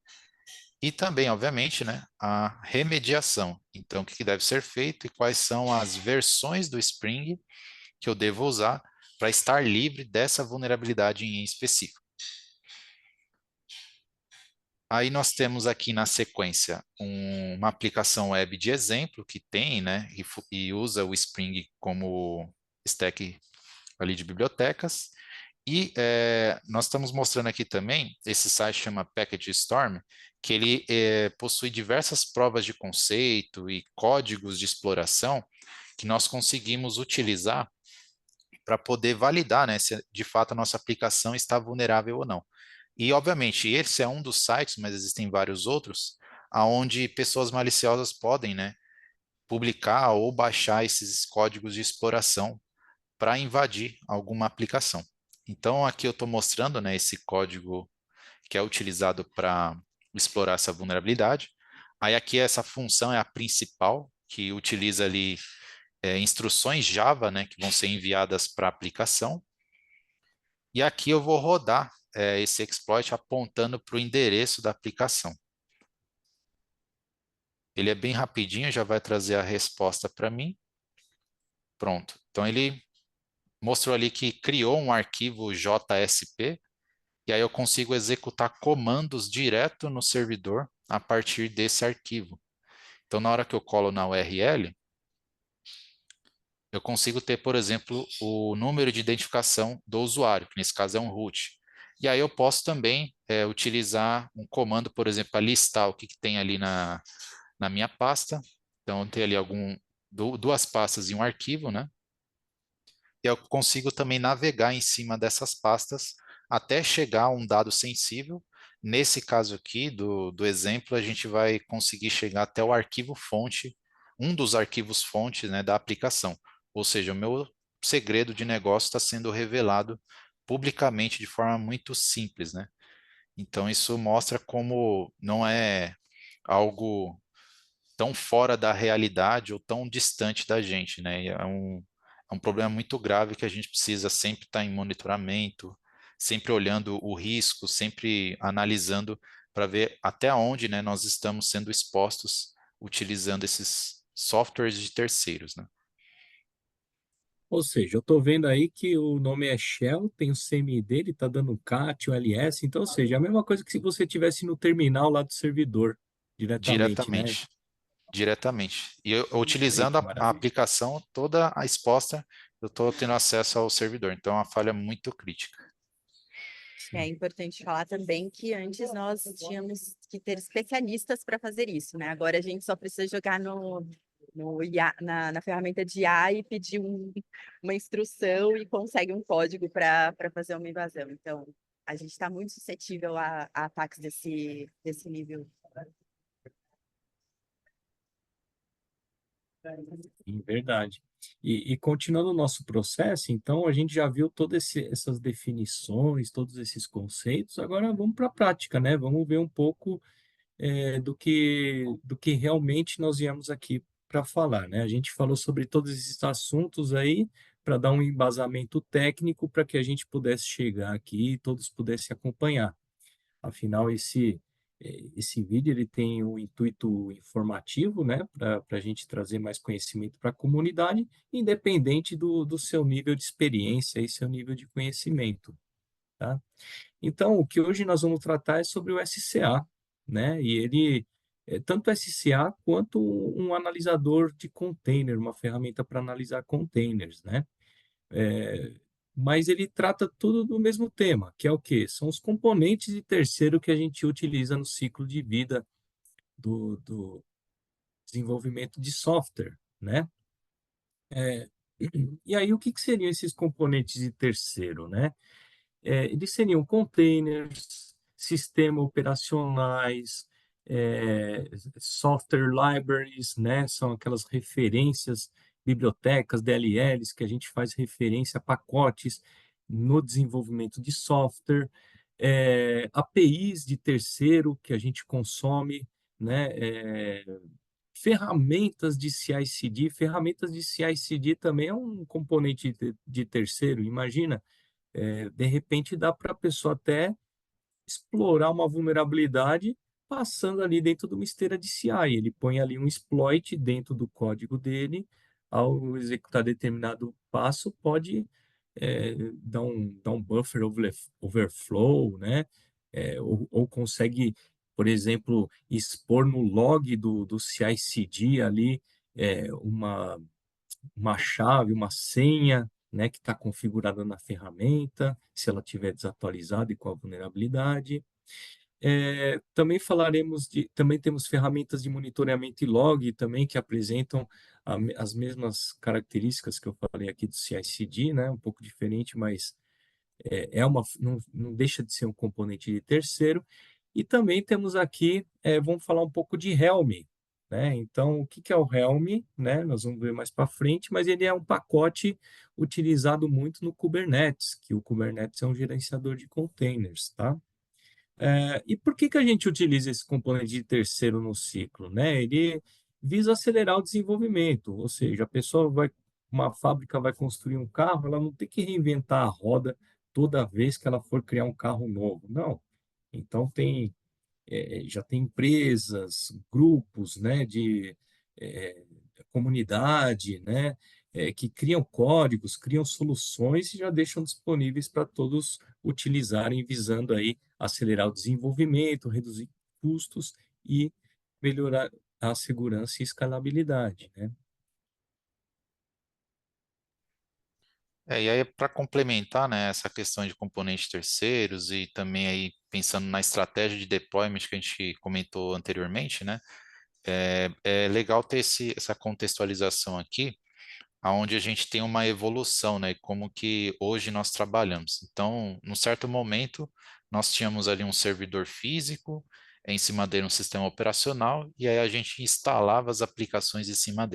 [SPEAKER 4] E também, obviamente, né, a remediação. Então, o que deve ser feito e quais são as versões do Spring que eu devo usar para estar livre dessa vulnerabilidade em específico. Aí nós temos aqui na sequência uma aplicação web de exemplo que tem, né, e usa o Spring como stack ali de bibliotecas. E nós estamos mostrando aqui também, esse site chama Package Storm, que ele possui diversas provas de conceito e códigos de exploração que nós conseguimos utilizar para poder validar, né, se de fato a nossa aplicação está vulnerável ou não. E, obviamente, esse é um dos sites, mas existem vários outros, aonde pessoas maliciosas podem, né, publicar ou baixar esses códigos de exploração para invadir alguma aplicação. Então, aqui eu estou mostrando, né, esse código que é utilizado para explorar essa vulnerabilidade. Aí aqui essa função é a principal, que utiliza ali instruções Java, né, que vão ser enviadas para a aplicação. E aqui eu vou rodar esse exploit apontando para o endereço da aplicação. Ele é bem rapidinho, já vai trazer a resposta para mim. Pronto. Então ele mostrou ali que criou um arquivo JSP e aí eu consigo executar comandos direto no servidor a partir desse arquivo. Então, na hora que eu colo na URL, eu consigo ter, por exemplo, o número de identificação do usuário, que nesse caso é um root. E aí eu posso também utilizar um comando, por exemplo, para listar o que tem ali na minha pasta. Então, eu tenho ali duas pastas e um arquivo, né? E eu consigo também navegar em cima dessas pastas até chegar a um dado sensível. Nesse caso aqui, do exemplo, a gente vai conseguir chegar até o arquivo fonte, um dos arquivos fonte, né, da aplicação. Ou seja, o meu segredo de negócio está sendo revelado publicamente de forma muito simples, né? Então, isso mostra como não é algo tão fora da realidade ou tão distante da gente, né? E é um problema muito grave que a gente precisa sempre estar em monitoramento, sempre olhando o risco, sempre analisando para ver até onde, né, nós estamos sendo expostos utilizando esses softwares de terceiros, né?
[SPEAKER 3] Ou seja, eu estou vendo aí que o nome é Shell, tem o CMI dele, está dando um CAT, um LS, então, ou seja, é a mesma coisa que se você tivesse no terminal lá do servidor, diretamente, né?
[SPEAKER 4] Diretamente, diretamente. E eu,
[SPEAKER 3] Olha aí
[SPEAKER 4] utilizando
[SPEAKER 3] que
[SPEAKER 4] a
[SPEAKER 3] maravilha.
[SPEAKER 4] aplicação toda a exposta, eu estou tendo acesso ao servidor. Então, é uma falha muito crítica.
[SPEAKER 2] É
[SPEAKER 3] Sim.
[SPEAKER 2] importante falar também que antes nós tínhamos que ter especialistas para fazer isso, né? Agora a gente só precisa jogar no IA, na ferramenta de IA e pedir uma instrução e consegue um código para fazer uma invasão. Então, a gente está muito suscetível a ataques desse nível.
[SPEAKER 3] Sim, verdade. E continuando o nosso processo, então a gente já viu todas essas definições, todos esses conceitos. Agora vamos para a prática, né? Vamos ver um pouco do que realmente nós viemos aqui para falar, né? A gente falou sobre todos esses assuntos aí para dar um embasamento técnico para que a gente pudesse chegar aqui e todos pudessem acompanhar. Afinal, esse vídeo ele tem um intuito informativo, né, para a gente trazer mais conhecimento para a comunidade, independente do seu nível de experiência e seu nível de conhecimento, tá? Então, o que hoje nós vamos tratar é sobre o SCA, né? E ele é tanto SCA quanto um analisador de container, uma ferramenta para analisar containers, né? Mas ele trata tudo do mesmo tema, que é o quê? São os componentes de terceiro que a gente utiliza no ciclo de vida do desenvolvimento de software, né? E aí, o que que seriam esses componentes de terceiro, né? Eles seriam containers, sistema operacionais, software libraries, né? São aquelas referências, bibliotecas, DLLs, que a gente faz referência a pacotes no desenvolvimento de software, APIs de terceiro que a gente consome, né? Ferramentas de CI/CD, ferramentas de CI/CD também é um componente de terceiro. Imagina, de repente dá para a pessoa até explorar uma vulnerabilidade passando ali dentro de uma esteira de CI. Ele põe ali um exploit dentro do código dele, ao executar determinado passo, pode dar um buffer overflow, né? Ou consegue, por exemplo, expor no log do CI/CD ali uma chave, uma senha, né, que está configurada na ferramenta, se ela estiver desatualizada e com a vulnerabilidade. Também temos ferramentas de monitoramento e log também que apresentam as mesmas características que eu falei aqui do CI/CD, né, um pouco diferente, mas não deixa de ser um componente de terceiro. E também temos aqui, vamos falar um pouco de Helm, né? Então, o que que é o Helm, né? Nós vamos ver mais para frente, mas ele é um pacote utilizado muito no Kubernetes, que o Kubernetes é um gerenciador de containers, tá? E por que que a gente utiliza esse componente de terceiro no ciclo, né? Ele visa acelerar o desenvolvimento, ou seja, uma fábrica vai construir um carro, ela não tem que reinventar a roda toda vez que ela for criar um carro novo, não. Então já tem empresas, grupos, né, de comunidade, né, que criam códigos, criam soluções e já deixam disponíveis para todos utilizarem, visando aí acelerar o desenvolvimento, reduzir custos e melhorar a segurança e escalabilidade, né?
[SPEAKER 4] E aí, para complementar, né, essa questão de componentes terceiros e também aí pensando na estratégia de deployment que a gente comentou anteriormente, né, é legal ter essa contextualização aqui, aonde a gente tem uma evolução, né, como que hoje nós trabalhamos. Então, num certo momento, nós tínhamos ali um servidor físico, em cima dele um sistema operacional, e aí a gente instalava as aplicações em cima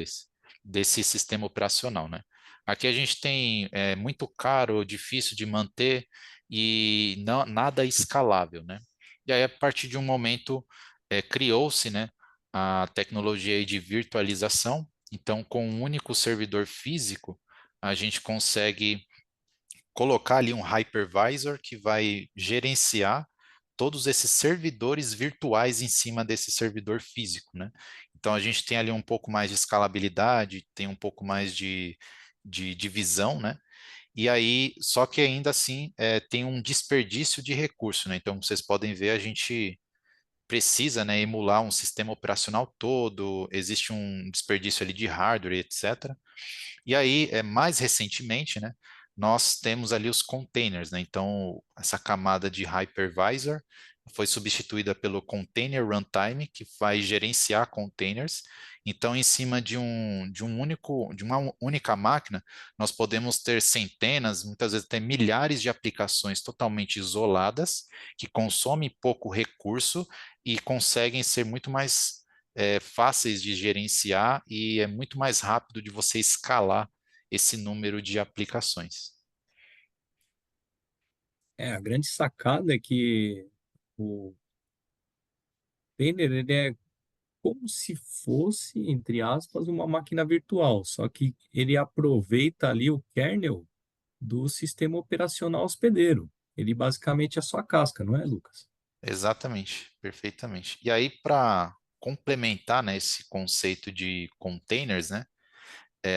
[SPEAKER 4] desse sistema operacional, né? Aqui a gente tem muito caro, difícil de manter e não, nada escalável, né? E aí, a partir de um momento, criou-se, né, a tecnologia aí de virtualização. Então, com um único servidor físico, a gente consegue colocar ali um hypervisor que vai gerenciar todos esses servidores virtuais em cima desse servidor físico, né? Então, a gente tem ali um pouco mais de escalabilidade, tem um pouco mais de divisão, né? E aí, só que ainda assim, tem um desperdício de recurso, né? Então, vocês podem ver, a gente precisa, né, emular um sistema operacional todo, existe um desperdício ali de hardware, etc. E aí, mais recentemente, né, nós temos ali os containers, né? Então, essa camada de hypervisor foi substituída pelo container runtime, que vai gerenciar containers. Então, em cima de uma única máquina, nós podemos ter centenas, muitas vezes até milhares de aplicações totalmente isoladas, que consomem pouco recurso e conseguem ser muito mais fáceis de gerenciar e é muito mais rápido de você escalar esse número de aplicações.
[SPEAKER 3] A grande sacada é que o container, ele é como se fosse, entre aspas, uma máquina virtual, só que ele aproveita ali o kernel do sistema operacional hospedeiro. Ele basicamente é a sua casca, não é, Lucas?
[SPEAKER 4] Exatamente, perfeitamente. E aí, para complementar, né, esse conceito de containers, né,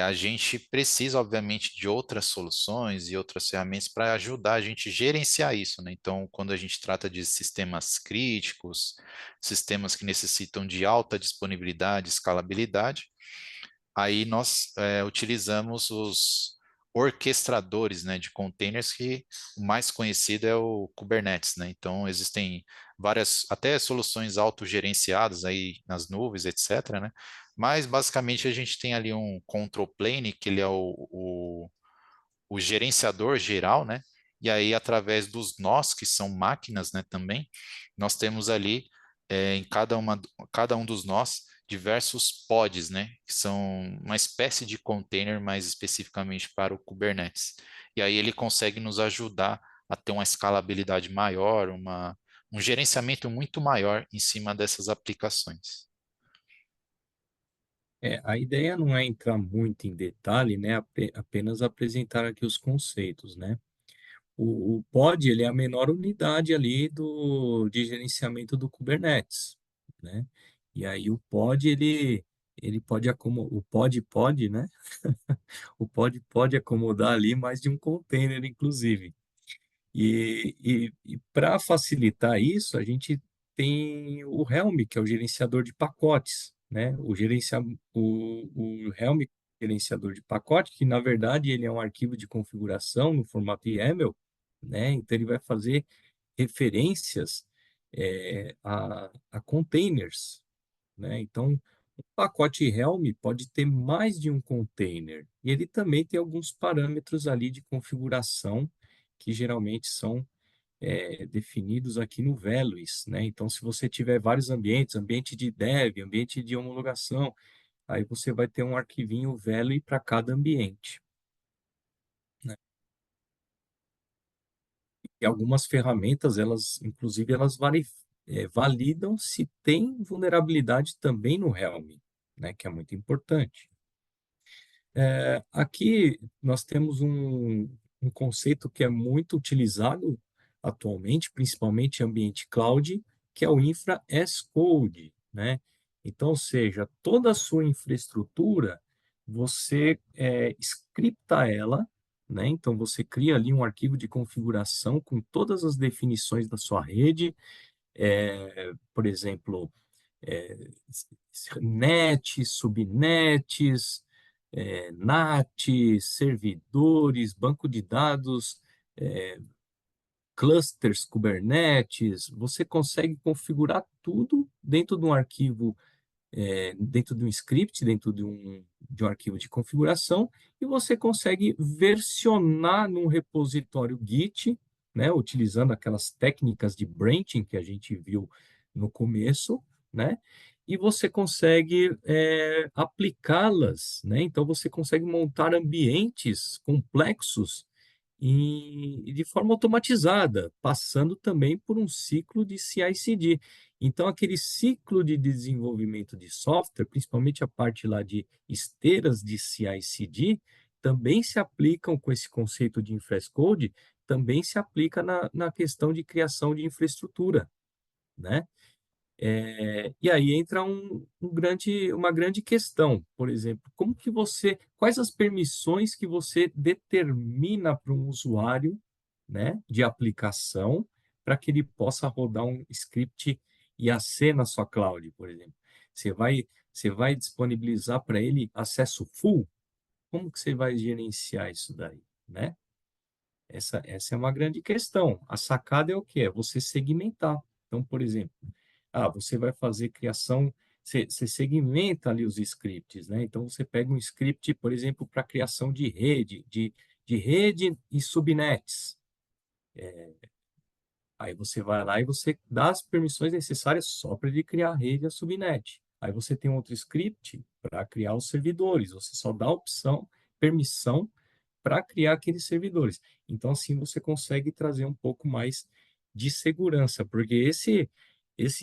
[SPEAKER 4] a gente precisa, obviamente, de outras soluções e outras ferramentas para ajudar a gente a gerenciar isso, né? Então, quando a gente trata de sistemas críticos, sistemas que necessitam de alta disponibilidade, escalabilidade, aí nós utilizamos os orquestradores, né, de containers, que o mais conhecido é o Kubernetes, né? Então, existem várias, até soluções autogerenciadas aí nas nuvens, etc., né? Mas, basicamente, a gente tem ali um control plane, que ele é o gerenciador geral, né? E aí, através dos nós, que são máquinas, né, também, nós temos ali, em cada um dos nós, diversos pods, né? Que são uma espécie de container, mais especificamente para o Kubernetes. E aí ele consegue nos ajudar a ter uma escalabilidade maior, um gerenciamento muito maior em cima dessas aplicações.
[SPEAKER 3] A ideia não é entrar muito em detalhe, né? Apenas apresentar aqui os conceitos, né? O pod, ele é a menor unidade ali de gerenciamento do Kubernetes, né? E aí o pod, ele pode acomodar, o pod, né? O pod pode acomodar ali mais de um container, inclusive. E para facilitar isso, a gente tem o Helm, que é o gerenciador de pacotes, né? O Helm, gerenciador de pacote, que na verdade ele é um arquivo de configuração no formato YAML, né? Então ele vai fazer referências a containers, né? Então, o pacote Helm pode ter mais de um container e ele também tem alguns parâmetros ali de configuração que geralmente são definidos aqui no Values, né? Então, se você tiver vários ambientes, ambiente de dev, ambiente de homologação, aí você vai ter um arquivinho value para cada ambiente, né? E algumas ferramentas, elas, inclusive, validam se tem vulnerabilidade também no Helm, né? Que é muito importante. Aqui nós temos um conceito que é muito utilizado atualmente, principalmente em ambiente cloud, que é o Infra as Code, né? Então, ou seja, toda a sua infraestrutura, você scripta ela, né? Então, você cria ali um arquivo de configuração com todas as definições da sua rede, por exemplo, é, net, subnets, NAT, servidores, banco de dados, clusters, Kubernetes, você consegue configurar tudo dentro de um arquivo, dentro de um script, dentro de um arquivo de configuração, e você consegue versionar num repositório Git, né, utilizando aquelas técnicas de branching que a gente viu no começo, né, e você consegue aplicá-las, né, então você consegue montar ambientes complexos e de forma automatizada, passando também por um ciclo de CI/CD. Então, aquele ciclo de desenvolvimento de software, principalmente a parte lá de esteiras de CI/CD, também se aplicam com esse conceito de infrastructure, também se aplica na questão de criação de infraestrutura, né? E aí entra uma grande questão, por exemplo, quais as permissões que você determina para um usuário, né, de aplicação, para que ele possa rodar um script IAC na sua cloud, por exemplo. Você vai disponibilizar para ele acesso full? Como que você vai gerenciar isso daí, né? Essa é uma grande questão. A sacada é o quê? É você segmentar. Então, por exemplo, você vai fazer criação, você segmenta ali os scripts, né? Então, você pega um script, por exemplo, para criação de rede, de rede e subnets. Aí você vai lá e você dá as permissões necessárias só para ele criar a rede e a subnet. Aí você tem outro script para criar os servidores. Você só dá a opção, permissão para criar aqueles servidores. Então, assim, você consegue trazer um pouco mais de segurança, porque esse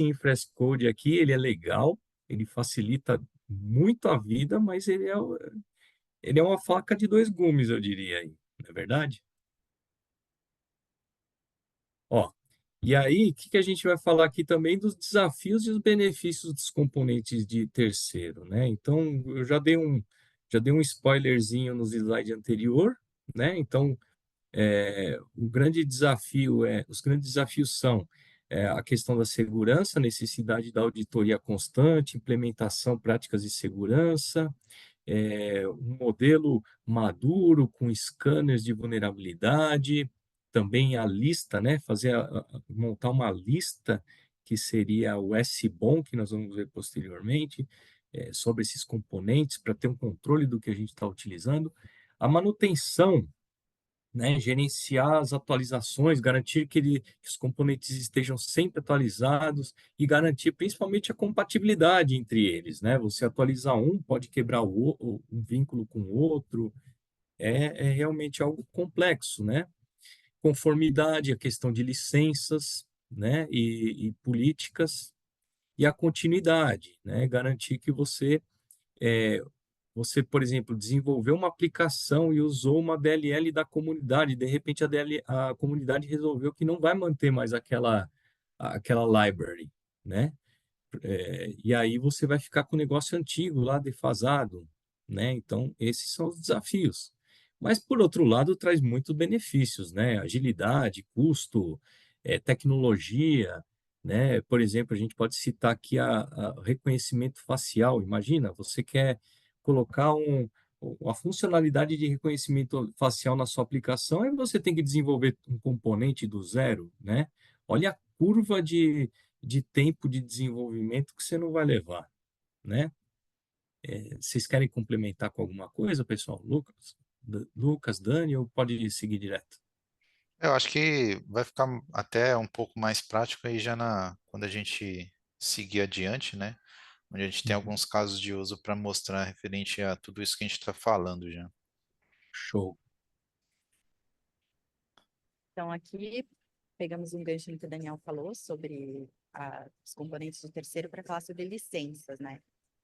[SPEAKER 3] infrastructure aqui, ele é legal, ele facilita muito a vida, mas ele é uma faca de dois gumes, eu diria aí, não é verdade? Ó, e aí, o que que a gente vai falar aqui também dos desafios e os benefícios dos componentes de terceiro, né? Então, eu já dei um spoilerzinho no slide anterior, né? Então, os grandes desafios são a questão da segurança, a necessidade da auditoria constante, implementação, práticas de segurança, um modelo maduro com scanners de vulnerabilidade, também a lista, né? Montar uma lista que seria o SBOM, que nós vamos ver posteriormente, sobre esses componentes, para ter um controle do que a gente está utilizando. A manutenção, né, gerenciar as atualizações, garantir que os componentes estejam sempre atualizados e garantir principalmente a compatibilidade entre eles, né? Você atualizar um, pode quebrar um vínculo com o outro, é realmente algo complexo, né? Conformidade, a questão de licenças, né, e políticas, e a continuidade, né? Garantir que é, por exemplo, desenvolveu uma aplicação e usou uma DLL da comunidade, de repente a comunidade resolveu que não vai manter mais aquela library, né? E aí você vai ficar com o negócio antigo lá, defasado, né? Então, esses são os desafios. Mas, por outro lado, traz muitos benefícios, né? Agilidade, custo, tecnologia, né? Por exemplo, a gente pode citar aqui a reconhecimento facial. Imagina, você quer colocar uma funcionalidade de reconhecimento facial na sua aplicação, e você tem que desenvolver um componente do zero, né? Olha a curva de tempo de desenvolvimento que você não vai levar, né? Vocês querem complementar com alguma coisa, pessoal? Lucas, Dani, ou pode seguir direto?
[SPEAKER 4] Eu acho que vai ficar até um pouco mais prático aí já quando a gente seguir adiante, né? Onde a gente tem
[SPEAKER 3] Uhum.
[SPEAKER 4] alguns casos de uso para mostrar referente a tudo isso que a gente está falando já.
[SPEAKER 3] Show.
[SPEAKER 2] Então, aqui pegamos um gancho no que o Daniel falou sobre os componentes do terceiro para falar sobre licenças, né?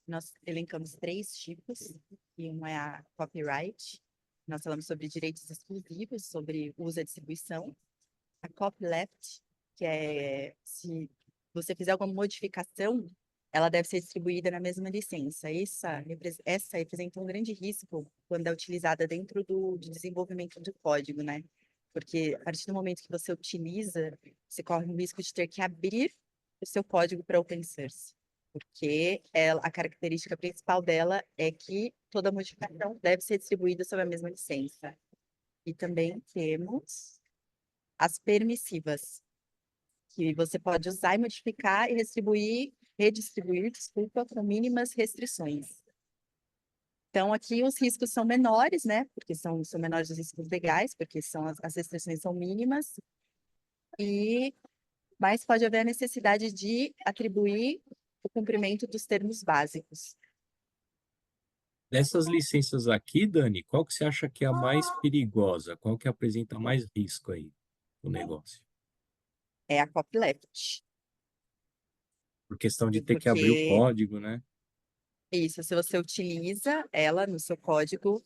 [SPEAKER 2] Nós elencamos 3 tipos, e um é a copyright. Nós falamos sobre direitos exclusivos, sobre uso e distribuição. A copyleft, que é se você fizer alguma modificação ela deve ser distribuída na mesma licença. Essa representa um grande risco quando é utilizada dentro do desenvolvimento do código, né? Porque a partir do momento que você utiliza, você corre o risco de ter que abrir o seu código para open source. Porque a característica principal dela é que toda modificação deve ser distribuída sob a mesma licença. E também temos as permissivas, que você pode usar e modificar e redistribuir, desculpa, com mínimas restrições. Então, aqui os riscos são menores, né? Porque são menores os riscos legais, porque as restrições são mínimas, mas pode haver a necessidade de atribuir o cumprimento dos termos básicos.
[SPEAKER 3] Dessas licenças aqui, Dani, qual que você acha que é a mais perigosa? Qual que apresenta mais risco aí no negócio?
[SPEAKER 2] É a copyleft.
[SPEAKER 3] Por questão de ter que abrir o
[SPEAKER 2] Porque
[SPEAKER 3] código, né?
[SPEAKER 2] isso, se você utiliza ela no seu código,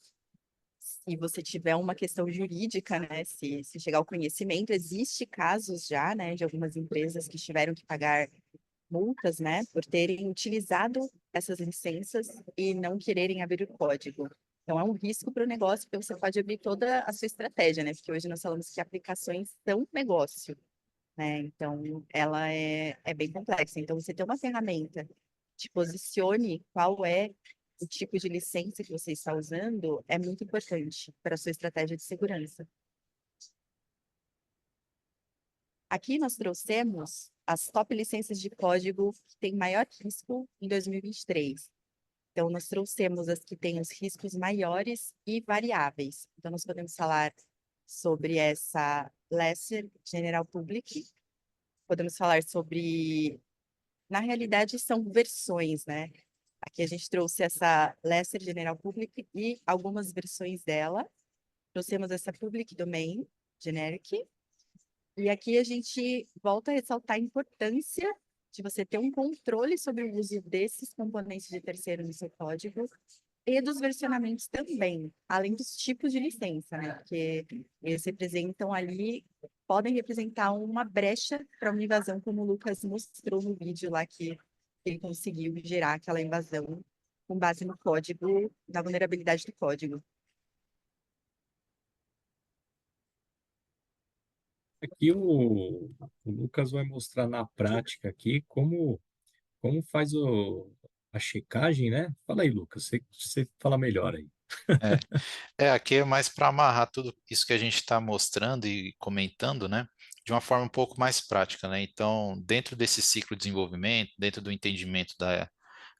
[SPEAKER 2] se você tiver uma questão jurídica, né, se chegar ao conhecimento, existe casos já, né, de algumas empresas que tiveram que pagar multas, né, por terem utilizado essas licenças e não quererem abrir o código. Então, é um risco para o negócio, porque você pode abrir toda a sua estratégia, né, porque hoje nós falamos que aplicações são negócio, né, então ela é bem complexa. Então, você ter uma ferramenta que te posicione qual é o tipo de licença que você está usando é muito importante para a sua estratégia de segurança. Aqui nós trouxemos as top licenças de código que têm maior risco em 2023. Então, nós trouxemos as que têm os riscos maiores e variáveis. Então, nós podemos falar sobre essa Lesser General Public, podemos falar sobre... Na realidade, são versões, né? Aqui a gente trouxe essa Lesser General Public e algumas versões dela. Trouxemos essa Public Domain Generic. E aqui a gente volta a ressaltar a importância de você ter um controle sobre o uso desses componentes de terceiro no seu código e dos versionamentos também, além dos tipos de licença, né? Porque eles representam ali, podem representar uma brecha para uma invasão, como o Lucas mostrou no vídeo lá que ele conseguiu gerar aquela invasão com base no código, na vulnerabilidade do código.
[SPEAKER 3] Aqui o Lucas vai mostrar na prática aqui como faz a checagem, né? Fala aí, Lucas, você fala melhor aí.
[SPEAKER 4] Aqui é mais para amarrar tudo isso que a gente está mostrando e comentando, né, de uma forma um pouco mais prática, né? Então, dentro desse ciclo de desenvolvimento, dentro do entendimento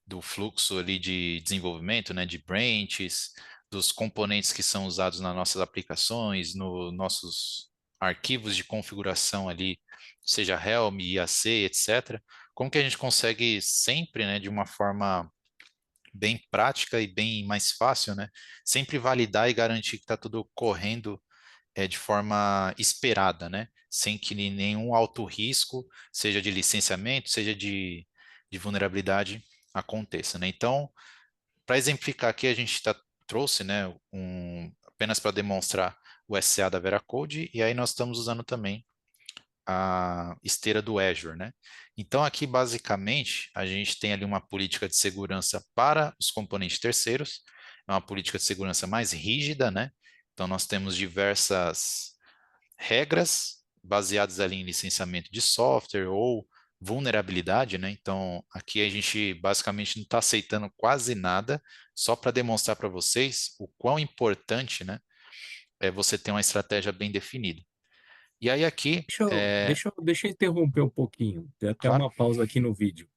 [SPEAKER 4] do fluxo ali de desenvolvimento, né, de branches, dos componentes que são usados nas nossas aplicações, nos nossos arquivos de configuração ali, seja Helm, IAC, etc. Como que a gente consegue sempre, né, de uma forma bem prática e bem mais fácil, né, sempre validar e garantir que está tudo correndo de forma esperada, né, sem que nenhum alto risco, seja de licenciamento, seja de vulnerabilidade, aconteça, né? Então, para exemplificar aqui, a gente trouxe, né, apenas para demonstrar o SCA da Veracode, e aí nós estamos usando também a esteira do Azure, né? Então, aqui, basicamente, a gente tem ali uma política de segurança para os componentes terceiros, é uma política de segurança mais rígida, né? Então, nós temos diversas regras baseadas ali em licenciamento de software ou vulnerabilidade, né? Então, aqui a gente basicamente não está aceitando quase nada, só para demonstrar para vocês o quão importante, né, é você ter uma estratégia bem definida. E aí aqui,
[SPEAKER 3] Deixa eu interromper um pouquinho, tem até
[SPEAKER 4] claro,
[SPEAKER 3] uma pausa aqui no vídeo.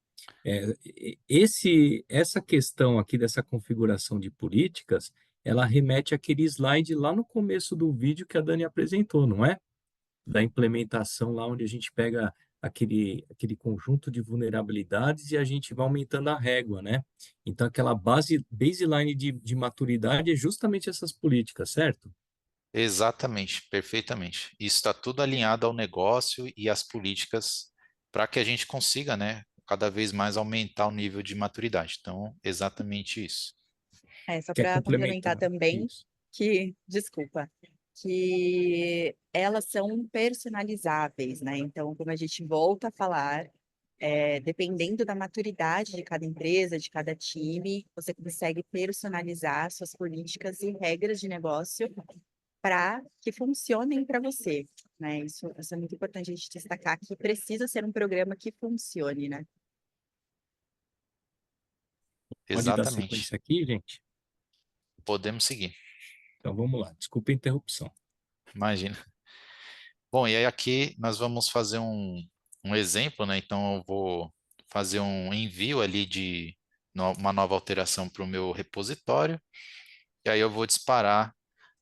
[SPEAKER 3] Essa questão aqui dessa configuração de políticas, ela remete àquele slide lá no começo do vídeo que a Dani apresentou, não é? Da implementação lá onde a gente pega aquele conjunto de vulnerabilidades e a gente vai aumentando a régua, né? Então, aquela baseline de maturidade é justamente essas políticas, certo?
[SPEAKER 4] exatamente, perfeitamente. Isso está tudo alinhado ao negócio e às políticas para que a gente consiga, né, cada vez mais aumentar o nível de maturidade. Então, exatamente isso.
[SPEAKER 2] Só
[SPEAKER 3] Quer
[SPEAKER 2] para complementar
[SPEAKER 3] complementar?
[SPEAKER 2] também,
[SPEAKER 3] Isso.
[SPEAKER 2] desculpa, que elas são personalizáveis, né? Então, como a gente volta a falar, Dependendo da maturidade de cada empresa, de cada time, você consegue personalizar suas políticas e regras de negócio para que funcionem para você, né? Isso é muito importante a gente destacar que precisa ser um programa que funcione, né?
[SPEAKER 3] Pode dar
[SPEAKER 4] Exatamente.
[SPEAKER 3] sequência aqui, gente?
[SPEAKER 4] Podemos seguir.
[SPEAKER 3] Então vamos lá. Desculpa a interrupção.
[SPEAKER 4] Imagina. Bom, e aí aqui nós vamos fazer um exemplo, né? Então eu vou fazer um envio ali de uma nova alteração para o meu repositório, e aí eu vou disparar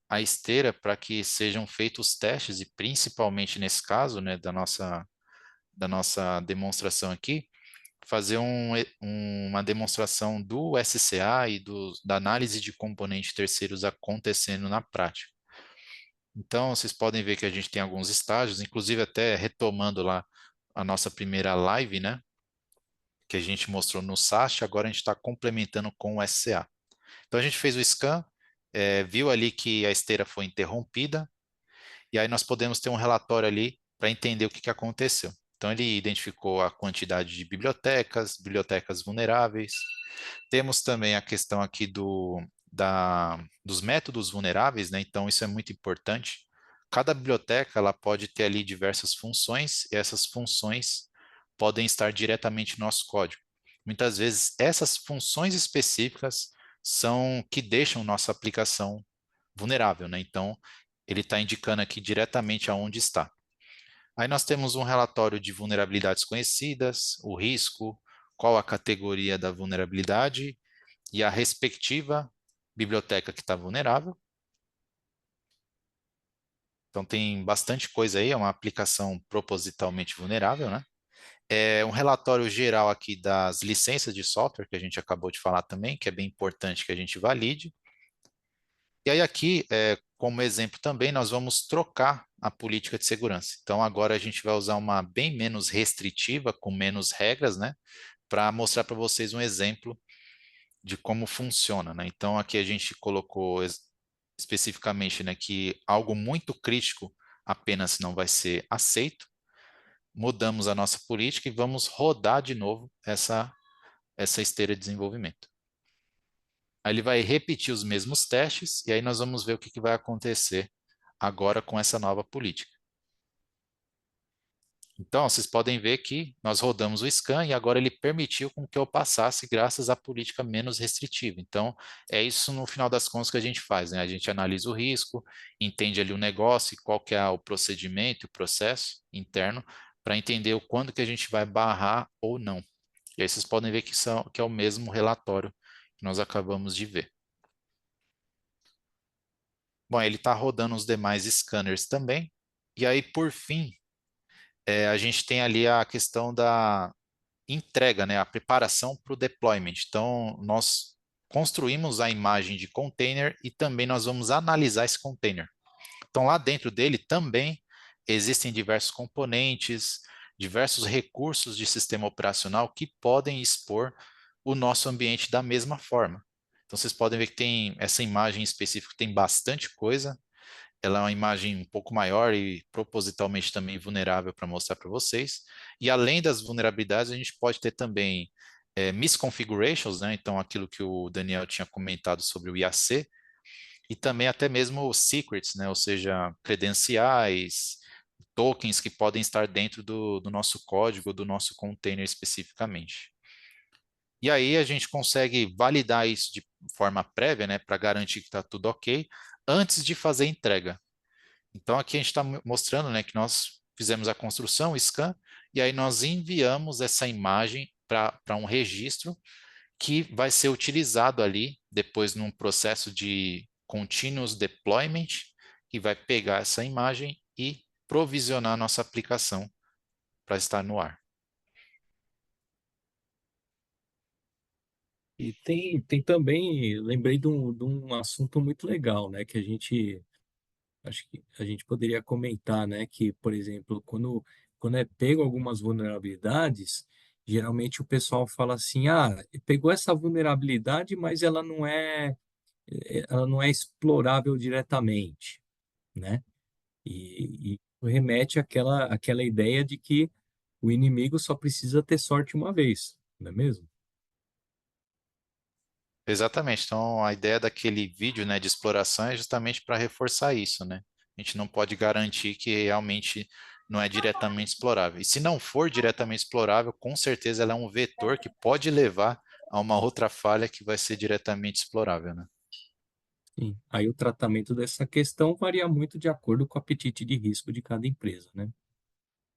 [SPEAKER 4] a esteira para que sejam feitos os testes, e principalmente nesse caso, né, da nossa demonstração aqui, fazer uma demonstração do SCA e da análise de componentes terceiros acontecendo na prática. Então, vocês podem ver que a gente tem alguns estágios, inclusive até retomando lá a nossa primeira live, né, que a gente mostrou no SAST, agora a gente está complementando com o SCA. Então, a gente fez o scan, viu ali que a esteira foi interrompida, e aí nós podemos ter um relatório ali para entender o que aconteceu. Então, ele identificou a quantidade de bibliotecas vulneráveis. Temos também a questão aqui dos métodos vulneráveis, né? Então, isso é muito importante. Cada biblioteca ela pode ter ali diversas funções, e essas funções podem estar diretamente no nosso código. Muitas vezes, essas funções específicas são que deixam nossa aplicação vulnerável, né? Então, ele está indicando aqui diretamente aonde está. Aí nós temos um relatório de vulnerabilidades conhecidas, o risco, qual a categoria da vulnerabilidade e a respectiva biblioteca que está vulnerável. Então tem bastante coisa aí, é uma aplicação propositalmente vulnerável, né? É um relatório geral aqui das licenças de software, que a gente acabou de falar também, que é bem importante que a gente valide. E aí aqui, como exemplo também, nós vamos trocar a política de segurança. Então agora a gente vai usar uma bem menos restritiva, com menos regras, né? Para mostrar para vocês um exemplo de como funciona, né? Então aqui a gente colocou especificamente, né, que algo muito crítico apenas não vai ser aceito. Mudamos a nossa política e vamos rodar de novo essa esteira de desenvolvimento. Aí ele vai repetir os mesmos testes e aí nós vamos ver o que vai acontecer agora com essa nova política. Então, vocês podem ver que nós rodamos o scan e agora ele permitiu com que eu passasse graças à política menos restritiva. Então, é isso no final das contas que a gente faz, né? A gente analisa o risco, entende ali o negócio, qual que é o procedimento, o processo interno, para entender o quando que a gente vai barrar ou não. E aí vocês podem ver que é o mesmo relatório que nós acabamos de ver. Bom, ele está rodando os demais scanners também. E aí, por fim, a gente tem ali a questão da entrega, né, a preparação para o deployment. Então, nós construímos a imagem de container e também nós vamos analisar esse container. Então, lá dentro dele também existem diversos componentes, diversos recursos de sistema operacional que podem expor o nosso ambiente da mesma forma. Então, vocês podem ver que tem essa imagem específica, tem bastante coisa. Ela é uma imagem um pouco maior e propositalmente também vulnerável para mostrar para vocês. E além das vulnerabilidades, a gente pode ter também misconfigurations, né? Então, aquilo que o Daniel tinha comentado sobre o IAC, e também até mesmo os secrets, né? Ou seja, credenciais, tokens que podem estar dentro do nosso código, do nosso container especificamente. E aí a gente consegue validar isso de forma prévia, né, para garantir que está tudo ok, antes de fazer a entrega. Então aqui a gente está mostrando, né, que nós fizemos a construção, o scan, e aí nós enviamos essa imagem para um registro que vai ser utilizado ali depois num processo de continuous deployment, que vai pegar essa imagem e provisionar nossa aplicação para estar no ar.
[SPEAKER 3] E tem também, lembrei de um assunto muito legal, né, que acho que a gente poderia comentar, né, que, por exemplo, quando é pego algumas vulnerabilidades, geralmente o pessoal fala assim, pegou essa vulnerabilidade, mas ela não é explorável diretamente, né? E remete àquela ideia de que o inimigo só precisa ter sorte uma vez, não é mesmo?
[SPEAKER 4] Exatamente. Então, a ideia daquele vídeo, né, de exploração é justamente para reforçar isso, né? A gente não pode garantir que realmente não é diretamente explorável. E se não for diretamente explorável, com certeza ela é um vetor que pode levar a uma outra falha que vai ser diretamente explorável, né?
[SPEAKER 3] Sim. Aí o tratamento dessa questão varia muito de acordo com o apetite de risco de cada empresa, né?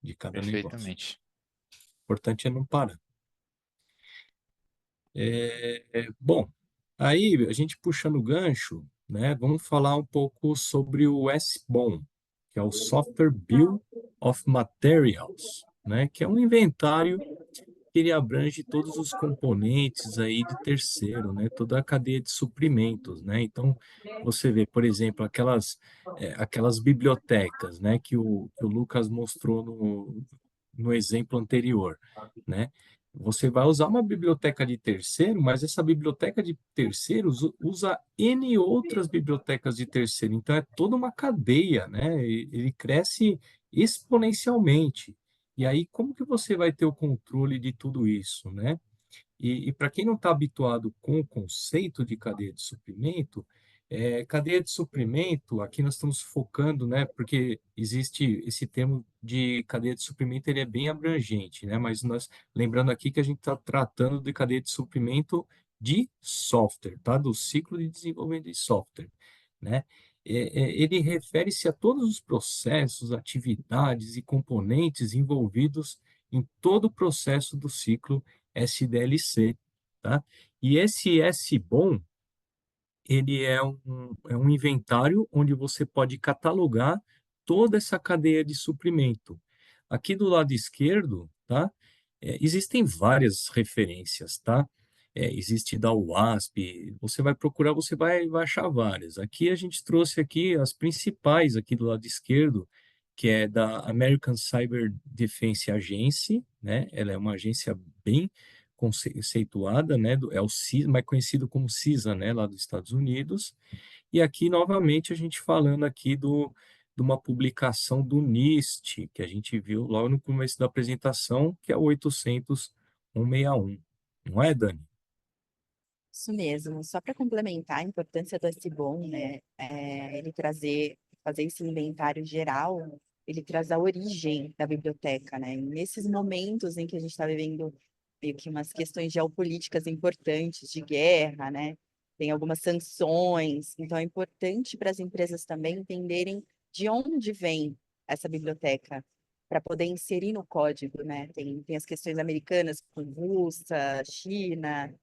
[SPEAKER 3] De cada negócio.
[SPEAKER 4] Perfeitamente.
[SPEAKER 3] O importante é não parar. Bom, aí a gente puxando o gancho, né? Vamos falar um pouco sobre o SBOM, que é o Software Bill of Materials, né? Que é um inventário que ele abrange todos os componentes aí de terceiro, né? Toda a cadeia de suprimentos, né? Então, você vê, por exemplo, aquelas bibliotecas, né? Que o Lucas mostrou no exemplo anterior, né? Você vai usar uma biblioteca de terceiro, mas essa biblioteca de terceiros usa N outras bibliotecas de terceiro. Então, é toda uma cadeia, né? Ele cresce exponencialmente. E aí, como que você vai ter o controle de tudo isso, né? E para quem não está habituado com o conceito de cadeia de suprimento, cadeia de suprimento, aqui nós estamos focando, né? Porque existe esse termo de cadeia de suprimento, ele é bem abrangente, né? Mas nós, lembrando aqui que a gente está tratando de cadeia de suprimento de software, tá? Do ciclo de desenvolvimento de software, né? Ele refere-se a todos os processos, atividades e componentes envolvidos em todo o processo do ciclo SDLC, tá? E esse SBOM, ele é um inventário onde você pode catalogar toda essa cadeia de suprimento. Aqui do lado esquerdo, tá? Existem várias referências, tá? Existe da WASP, você vai procurar, você vai achar várias. Aqui a gente trouxe aqui as principais aqui do lado esquerdo, que é da American Cyber Defense Agency, né? Ela é uma agência bem conceituada, né? É o CISA, mais conhecido como CISA, né? Lá dos Estados Unidos. E aqui, novamente, a gente falando aqui de uma publicação do NIST, que a gente viu logo no começo da apresentação, que é o 800-161. Não é, Dani?
[SPEAKER 2] Isso mesmo. Só para complementar a importância do SBOM, né? Ele fazer esse inventário geral, ele traz a origem da biblioteca, né? E nesses momentos em que a gente está vivendo meio que umas questões geopolíticas importantes de guerra, né? Tem algumas sanções, então é importante para as empresas também entenderem de onde vem essa biblioteca para poder inserir no código, né? Tem as questões americanas com Rússia, China,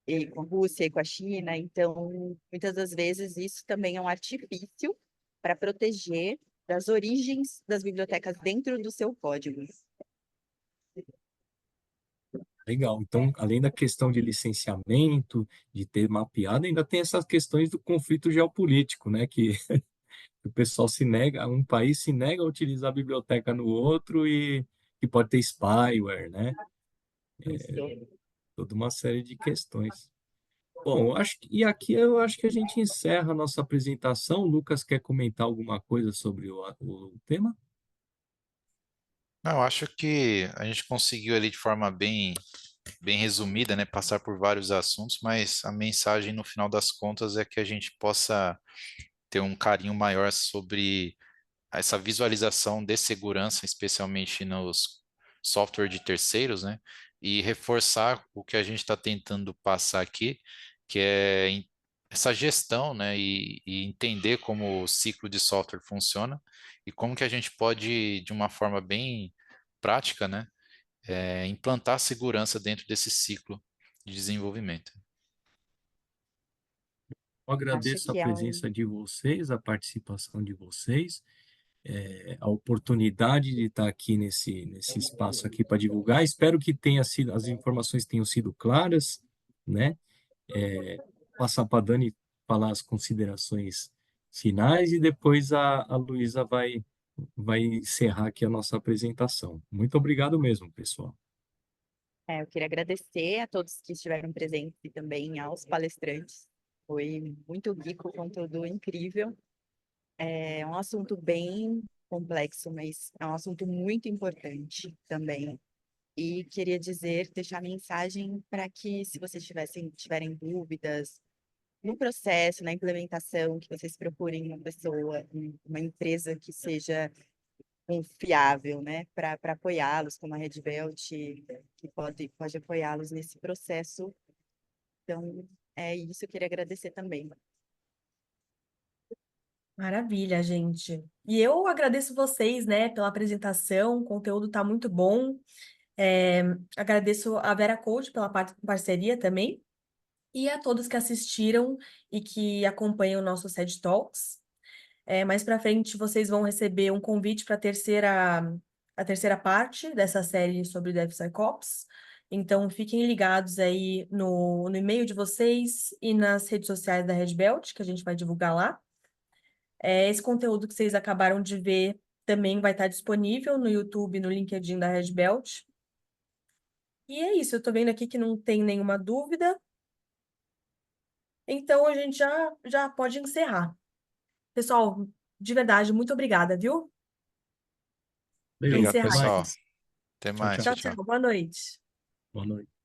[SPEAKER 2] e com a Rússia e com a China. Então, muitas das vezes, isso também é um artifício para proteger das origens das bibliotecas dentro do seu código.
[SPEAKER 3] Legal. Então, além da questão de licenciamento, de ter mapeado, ainda tem essas questões do conflito geopolítico, né? Que o pessoal se nega, um país se nega a utilizar a biblioteca no outro e que pode ter spyware, né?
[SPEAKER 2] Isso.
[SPEAKER 3] Toda uma série de questões. Bom, e aqui eu acho que a gente encerra a nossa apresentação. O Lucas quer comentar alguma coisa sobre o tema?
[SPEAKER 4] Não, eu acho que a gente conseguiu ali de forma bem resumida, né, passar por vários assuntos, mas a mensagem no final das contas é que a gente possa ter um carinho maior sobre essa visualização de segurança, especialmente nos software de terceiros, né? E reforçar o que a gente está tentando passar aqui, que é essa gestão, né? E entender como o ciclo de software funciona e como que a gente pode, de uma forma bem prática, né? Implantar segurança dentro desse ciclo de desenvolvimento.
[SPEAKER 3] Eu
[SPEAKER 2] Acho
[SPEAKER 3] agradeço a
[SPEAKER 2] que é um.
[SPEAKER 3] presença de vocês, a participação de vocês, a oportunidade de estar aqui nesse espaço aqui para divulgar. Espero que as informações tenham sido claras, né? Passar para a Dani falar as considerações finais e depois a Luísa vai encerrar aqui a nossa apresentação. Muito obrigado mesmo, pessoal.
[SPEAKER 2] Eu queria agradecer a todos que estiveram presentes e também aos palestrantes. Foi muito rico, conteúdo incrível. É um assunto bem complexo, mas é um assunto muito importante também. E queria dizer, deixar mensagem para que, se vocês tiverem dúvidas no processo, na implementação, que vocês procurem uma pessoa, uma empresa que seja confiável, né, para apoiá-los, como a Red Belt, que pode apoiá-los nesse processo. Então, é isso, eu queria agradecer também.
[SPEAKER 1] Maravilha, gente. E eu agradeço vocês, né, pela apresentação, o conteúdo está muito bom. Agradeço a Vera Code pela parceria também, e a todos que assistiram e que acompanham o nosso TED Talks. Mais para frente, vocês vão receber um convite para a terceira parte dessa série sobre DevSecOps. Então, fiquem ligados aí no e-mail de vocês e nas redes sociais da Red Belt, que a gente vai divulgar lá. Esse conteúdo que vocês acabaram de ver também vai estar disponível no YouTube e no LinkedIn da Red Belt. E é isso, eu estou vendo aqui que não tem nenhuma dúvida. Então, a gente já pode encerrar. Pessoal, de verdade, muito obrigada, viu? Para
[SPEAKER 3] Legal, até
[SPEAKER 4] Obrigado,
[SPEAKER 1] encerrar.
[SPEAKER 4] pessoal.
[SPEAKER 3] mais.
[SPEAKER 4] Até
[SPEAKER 3] Tchau,
[SPEAKER 4] mais.
[SPEAKER 3] tchau.
[SPEAKER 1] Tchau,
[SPEAKER 4] Tchau, tchau.
[SPEAKER 1] tchau. Boa noite.
[SPEAKER 3] Boa noite.